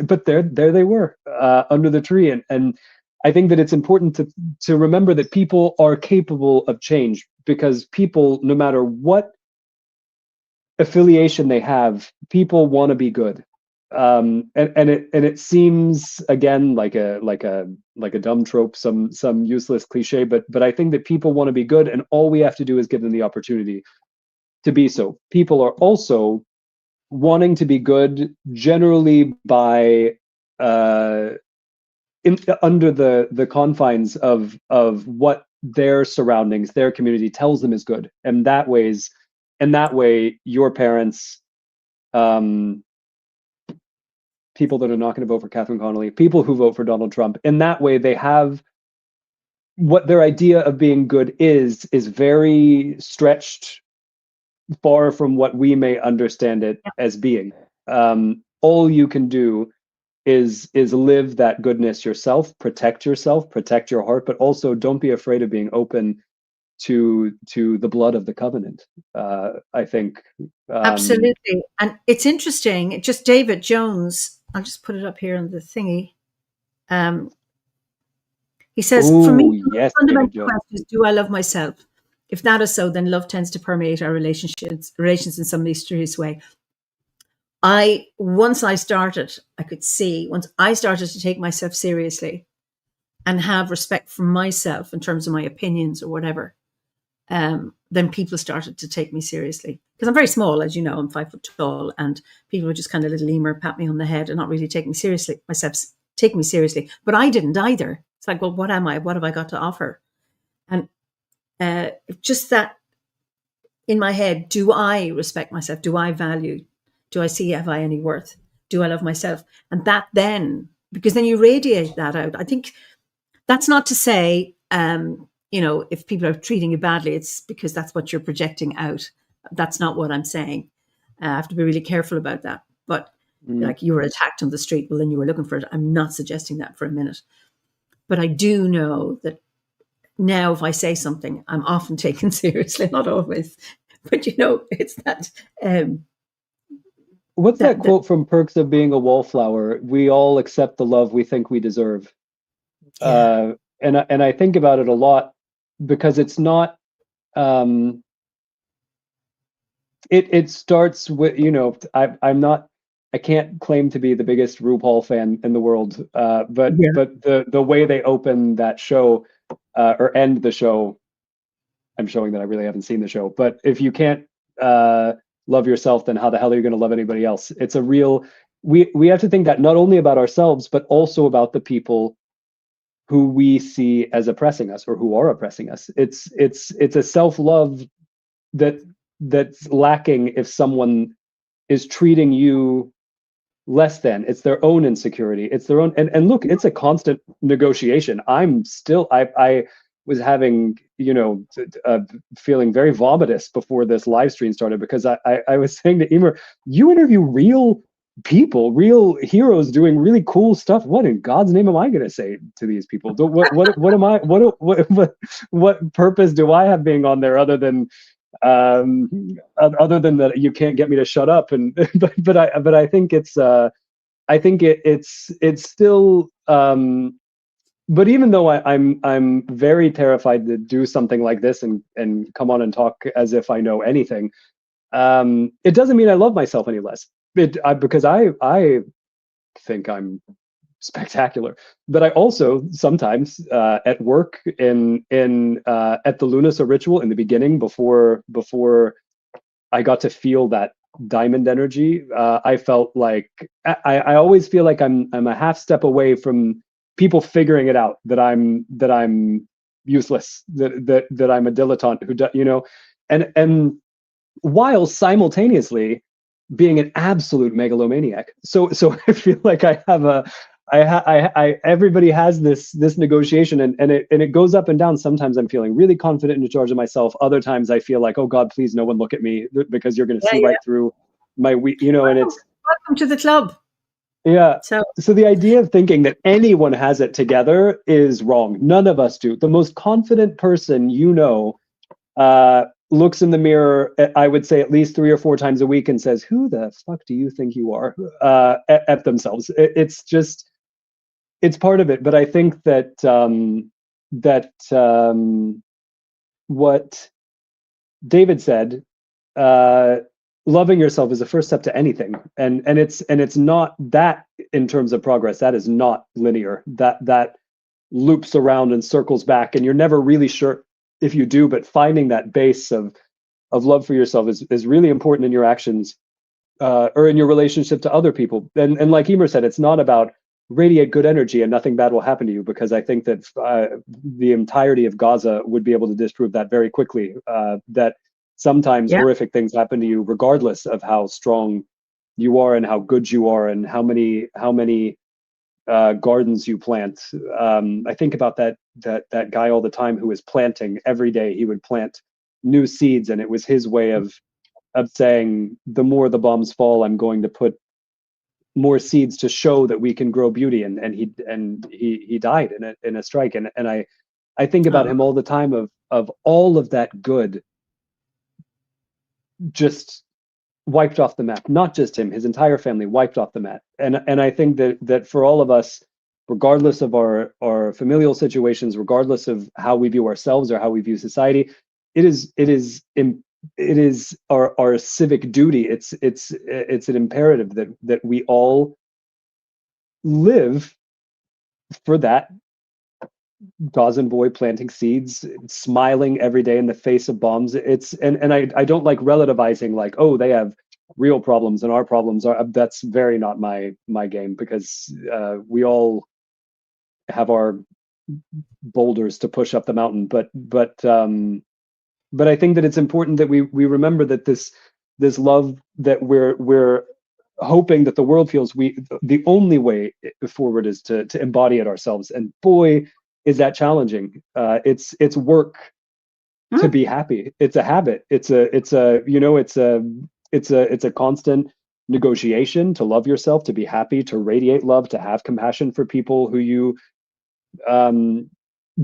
but there they were under the tree, and I think that it's important to remember that people are capable of change, because people, no matter what affiliation they have, people want to be good. And it seems again like a dumb trope, some useless cliche, but I think that people want to be good, and all we have to do is give them the opportunity to be so. People are also wanting to be good generally by under the confines of what their surroundings, their community tells them is good, and that way your parents, people that are not going to vote for Catherine Connolly, people who vote for Donald Trump. In that way, they have what their idea of being good is very stretched, far from what we may understand it as being. All you can do is live that goodness yourself, protect your heart, but also don't be afraid of being open to the blood of the covenant. I think Absolutely. And it's interesting, just David Jones, I'll just put it up here on the thingy. He says, for me, the yes, fundamental question is, do I love myself? If that is so, then love tends to permeate our relations in some mysterious way. Once I started to take myself seriously and have respect for myself in terms of my opinions or whatever, then people started to take me seriously. Because I'm very small, as you know, I'm 5 foot tall, and people were just kind of little Eimear, pat me on the head and not really taking me seriously. But I didn't either. It's like, well, what am I? What have I got to offer? And just that in my head, do I respect myself? Do I value? Do I see, have I any worth? Do I love myself? And that then, because then you radiate that out. I think that's not to say, if people are treating you badly, it's because that's what you're projecting out. That's not what I'm saying. I have to be really careful about that. But like you were attacked on the street, well, then you were looking for it. I'm not suggesting that for a minute. But I do know that now if I say something, I'm often taken seriously, not always. But, it's that... What's that quote from Perks of Being a Wallflower? We all accept the love we think we deserve. Yeah. And I think about it a lot because it's not... It starts with, I can't claim to be the biggest RuPaul fan in the world, but the way they open that show or end the show, I'm showing that I really haven't seen the show. But if you can't love yourself, then how the hell are you going to love anybody else? It's a real, we have to think that not only about ourselves, but also about the people who we see as oppressing us or who are oppressing us. It's a self-love that's lacking if someone is treating you less than. It's their own insecurity. It's their own, and look, it's a constant negotiation. I was having, feeling very vomitous before this live stream started because I was saying to Eimear, you interview real people, real heroes doing really cool stuff. What in God's name am I going to say to these people? What am I? What purpose do I have being on there other than that you can't get me to shut up? And but I think it's it's still. But even though I'm very terrified to do something like this and come on and talk as if I know anything, it doesn't mean I love myself any less. Because I think I'm spectacular, but I also sometimes at work at the Lunasa ritual in the beginning before I got to feel that diamond energy, I felt like I always feel like I'm a half step away from people figuring it out that I'm useless, that I'm a dilettante who and while simultaneously being an absolute megalomaniac. So I feel like I have everybody has this negotiation and it goes up and down. Sometimes I'm feeling really confident and in charge of myself. Other times I feel like, oh God, please no one look at me because you're going to see right through my and it's welcome to the club. Yeah. So the idea of thinking that anyone has it together is wrong. None of us do. The most confident person looks in the mirror, I would say at least 3 or 4 times a week and says, who the fuck do you think you are? At themselves. It's just, it's part of it. But I think that what David said, loving yourself is the first step to anything. And it's not that in terms of progress, that is not linear. That loops around and circles back and you're never really sure if you do, but finding that base of love for yourself is really important in your actions or in your relationship to other people. And like Eimear said, it's not about radiate good energy and nothing bad will happen to you, because I think that the entirety of Gaza would be able to disprove that very quickly, that sometimes horrific things happen to you regardless of how strong you are and how good you are and how many gardens you plant. I think about that guy all the time who was planting every day. He would plant new seeds, and it was his way of saying, the more the bombs fall, I'm going to put more seeds to show that we can grow beauty. And he died in a strike. And I think about Oh. him all the time of all of that good just wiped off the map. Not just him, his entire family wiped off the map. And I think that for all of us, regardless of our familial situations, regardless of how we view ourselves or how we view society, it is our civic duty. It's an imperative that we all live for that Gazan boy planting seeds, smiling every day in the face of bombs. And I don't like relativizing, like, oh, they have real problems and our problems are. That's very not my game, because we all have our boulders to push up the mountain. But I think that it's important that we remember that this love that we're hoping that the world feels, the only way forward is to embody it ourselves. And boy, is that challenging. It's work to be happy. It's a habit. It's a constant negotiation to love yourself, to be happy, to radiate love, to have compassion for people who you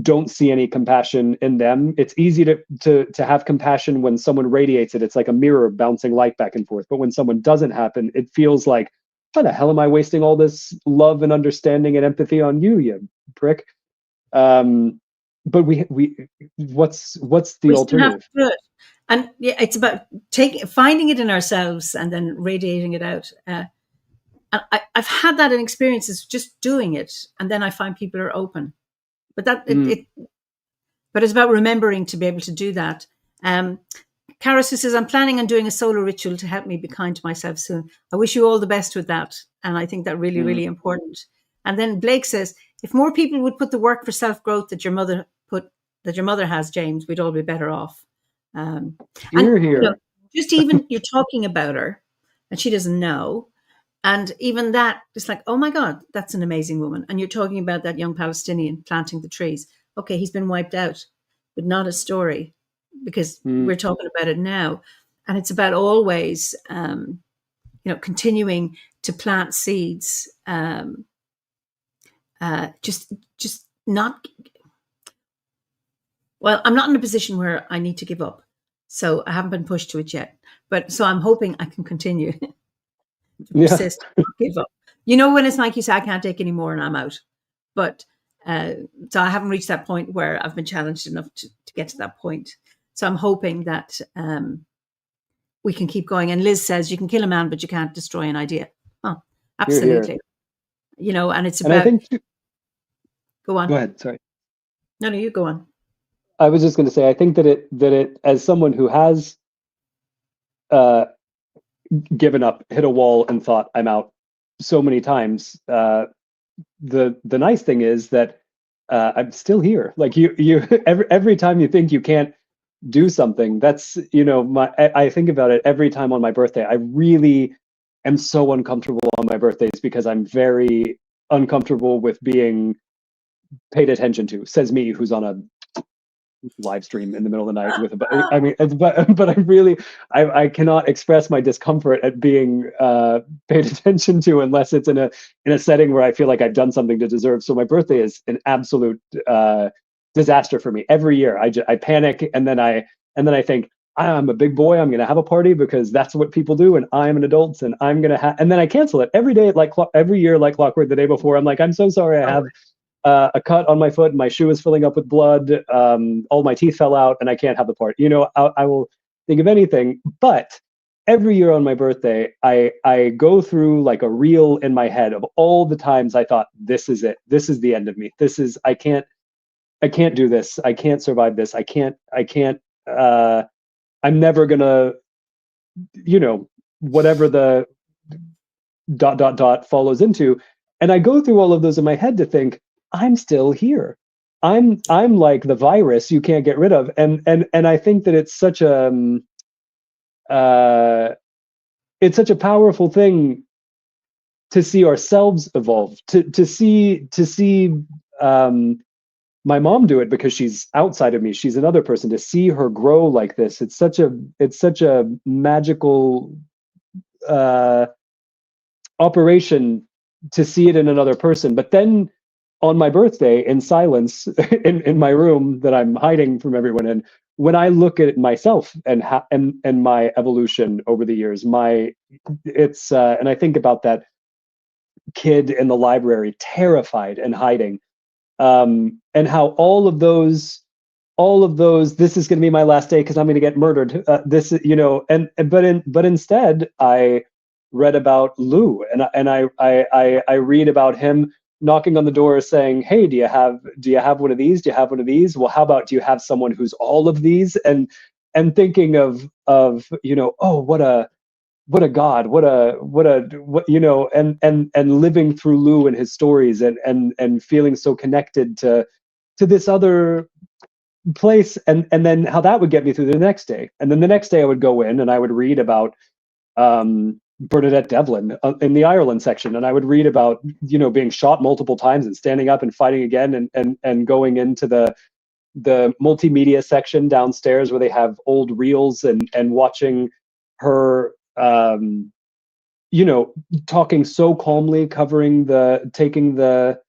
don't see any compassion in them. It's easy to have compassion when someone radiates it. It's like a mirror bouncing light back and forth. But when someone doesn't happen, it feels like, why the hell am I wasting all this love and understanding and empathy on you, you prick? But what's the We still have alternative? to do it. And yeah, it's about finding it in ourselves and then radiating it out. And I've had that in experiences, just doing it, and then I find people are open. But but it's about remembering to be able to do that. Karis, who says, I'm planning on doing a solar ritual to help me be kind to myself soon. I wish you all the best with that. And I think that really, really important. And then Blake says, if more people would put the work for self-growth that your mother has, James, we'd all be better off. Here. Just even you're talking about her and she doesn't know. And even that, it's like, oh my God, that's an amazing woman. And you're talking about that young Palestinian planting the trees. Okay, he's been wiped out, but not a story, because we're talking about it now. And it's about always, continuing to plant seeds. Just not. Well, I'm not in a position where I need to give up. So I haven't been pushed to it yet. But so I'm hoping I can continue to persist, not give up. You know, when it's like you say, I can't take any more and I'm out. But so I haven't reached that point where I've been challenged enough to get to that point. So I'm hoping that we can keep going. And Liz says, you can kill a man, but you can't destroy an idea. Oh, absolutely. Here. And it's about... And I think go on. Go ahead, sorry. No, you go on. I was just going to say, I think that it, as someone who has given up, hit a wall and thought I'm out so many times, the nice thing is that I'm still here. Like you every time you think you can't do something, that's, I think about it every time on my birthday. I really am so uncomfortable on my birthdays because I'm very uncomfortable with being paid attention to. Says me, who's on a live stream in the middle of the night with I cannot express my discomfort at being paid attention to unless it's in a setting where I feel like I've done something to deserve. So my birthday is an absolute disaster for me. Every year I panic, and then I think, I'm a big boy, I'm gonna have a party because that's what people do, and I'm an adult, and I'm gonna have, and then I cancel it every day, every year like clockwork. The day before, I'm like, I'm so sorry, I have a cut on my foot, and my shoe is filling up with blood, all my teeth fell out, and I can't have the party. I will think of anything. But every year on my birthday, I go through like a reel in my head of all the times I thought, this is it, this is the end of me, I can't do this, I can't survive this, I can't I'm never gonna, whatever the ... follows into. And I go through all of those in my head to think, I'm still here. I'm like the virus you can't get rid of. And I think that it's such a it's such a powerful thing to see ourselves evolve, to see my mom do it, because she's outside of me. She's another person. To see her grow like this, it's such a magical operation to see it in another person. But then on my birthday, in silence, in my room that I'm hiding from everyone in, when I look at myself and my evolution over the years, and I think about that kid in the library, terrified and hiding, and how all of those, this is going to be my last day because I'm going to get murdered. But instead, I read about Lou, and I read about him knocking on the door saying, "Hey, do you have one of these? Do you have one of these? Well, how about, do you have someone who's all of these?" And thinking of oh, what a god, and living through Lou and his stories, and feeling so connected to this other place, and then how that would get me through the next day. And then the next day I would go in and I would read about Bernadette Devlin in the Ireland section, and I would read about being shot multiple times and standing up and fighting again, and going into the multimedia section downstairs where they have old reels, and watching her talking so calmly, taking the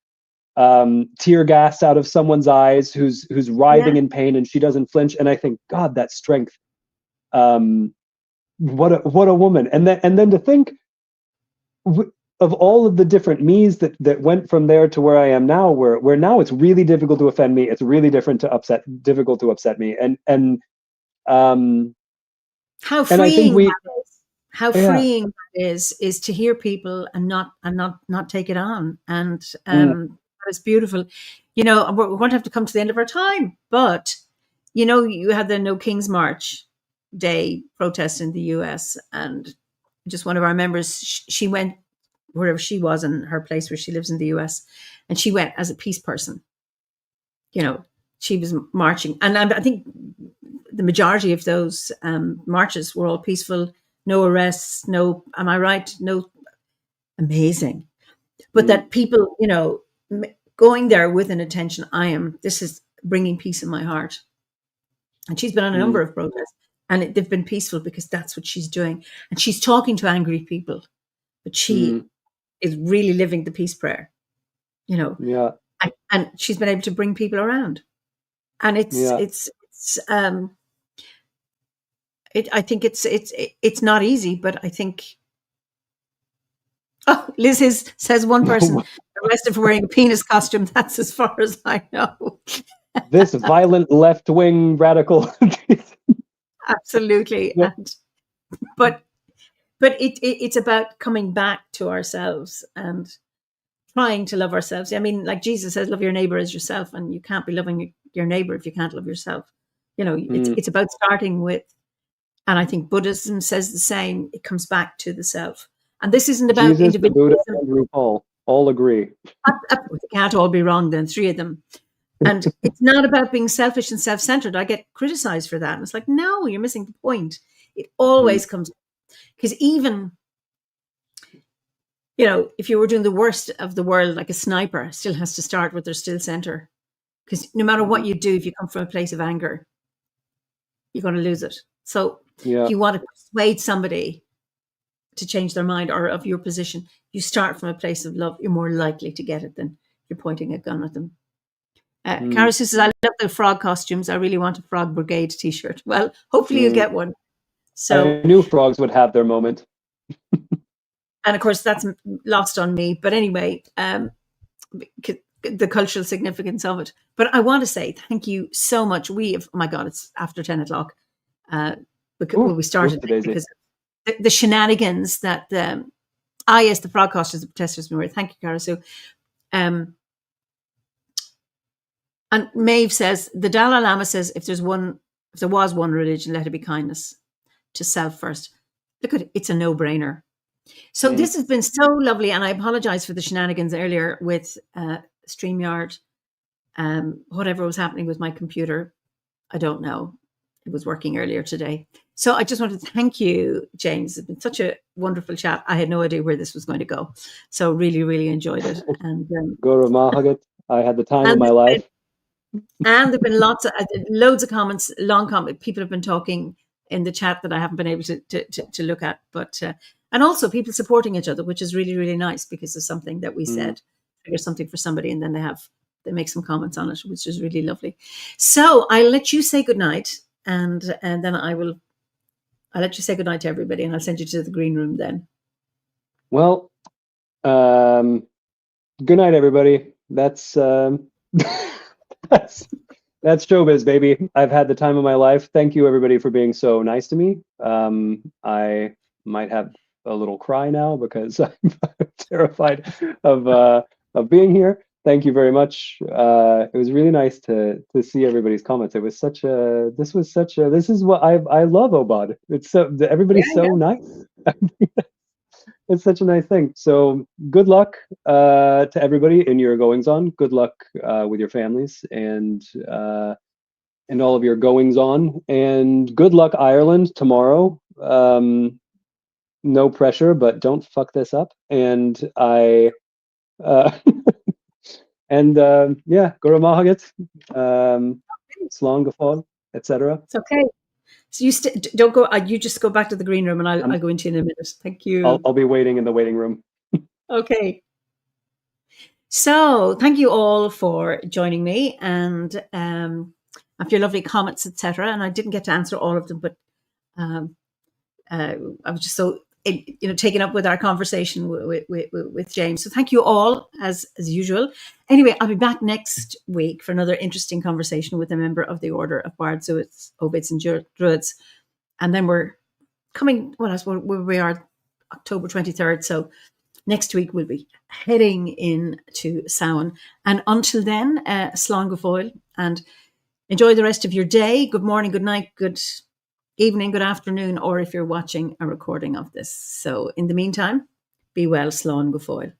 tear gas out of someone's eyes, who's writhing in pain, and she doesn't flinch. And I think, God, that strength. What a woman. And then to think of all of the different me's that went from there to where I am now, where now it's really difficult to offend me. It's really difficult to upset me. And how freeing I think that is. How freeing that is to hear people and not take it on. And it's beautiful. We're going to have to come to the end of our time, but you had the No King's March Day protest in the US, and just one of our members, she went wherever she was in her place where she lives in the US, and she went as a peace person. She was marching, and I think the majority of those marches were all peaceful, no arrests, no, am I right? No, amazing. But that people, going there with an intention, this is bringing peace in my heart. And she's been on a number of protests, and they've been peaceful because that's what she's doing. And she's talking to angry people, but she is really living the peace prayer, Yeah. And she's been able to bring people around. And I think it's not easy, but I think. Oh, Liz says one person arrested for wearing a penis costume. That's as far as I know. This violent left-wing radical. Absolutely. Yeah. But it's about coming back to ourselves and trying to love ourselves. I mean, like Jesus says, love your neighbor as yourself, and you can't be loving your neighbor if you can't love yourself. It's about starting with, and I think Buddhism says the same. It comes back to the self. And this isn't about Jesus, individualism. the Buddha, and RuPaul all agree. They can't all be wrong then, three of them. And it's not about being selfish and self-centered. I get criticized for that. And it's like, no, you're missing the point. It always comes, because even, if you were doing the worst of the world, like a sniper still has to start with their still center. Because no matter what you do, if you come from a place of anger, you're going to lose it. So if you want to persuade somebody to change their mind or of your position, you start from a place of love. You're more likely to get it than you're pointing a gun at them. Cara says, I love the frog costumes. I really want a Frog Brigade t-shirt. Well, hopefully you'll get one. So I knew frogs would have their moment. And of course, that's lost on me. But anyway, the cultural significance of it. But I want to say thank you so much. Oh my God, it's after 10 o'clock. We started because the shenanigans that the frog costumes, the protesters were. Thank you, Cara. So, and Maeve says, the Dalai Lama says, if there was one religion, let it be kindness to self first. Look at it, it's a no-brainer. So this has been so lovely, and I apologize for the shenanigans earlier with StreamYard, whatever was happening with my computer. I don't know. it was working earlier today. So I just wanted to thank you, James. It's been such a wonderful chat. I had no idea where this was going to go. So really, really enjoyed it. And Guru Mahagat, I had the time of and my life. there've been loads of comments, long comments. People have been talking in the chat that I haven't been able to look at, but and also people supporting each other, which is really, really nice because of something that we said. Figure something for somebody, and then they make some comments on it, which is really lovely. So I'll let you say goodnight, and then I'll let you say goodnight to everybody, and I'll send you to the green room then. Well, good night, everybody. That's that's showbiz, baby. I've had the time of my life. Thank you, everybody, for being so nice to me. I might have a little cry now because I'm terrified of being here. Thank you very much. It was really nice to see everybody's comments. It was this is what I love Obad. It's everybody's so nice. It's such a nice thing. So good luck to everybody in your goings on. Good luck with your families and all of your goings on. And good luck, Ireland, tomorrow. No pressure, but don't fuck this up. And yeah, Guru Mahagat, Slán Gafal, etc. It's okay. So you don't go. You just go back to the green room, and I'll go into in a minute. Thank you. I'll be waiting in the waiting room. Okay. So thank you all for joining me, and for your lovely comments, etc. And I didn't get to answer all of them, but I was just so taken up with our conversation with James. So thank you all as usual. Anyway, I'll be back next week for another interesting conversation with a member of the Order of Bards, Ovids, and Druids. And then we're coming. Well, we are October 23rd. So next week we'll be heading into Samhain. And until then, Slán go Fóill, and enjoy the rest of your day. Good morning, good night, good evening, good afternoon, or if you're watching a recording of this. So in the meantime, be well, Slán go Fóill.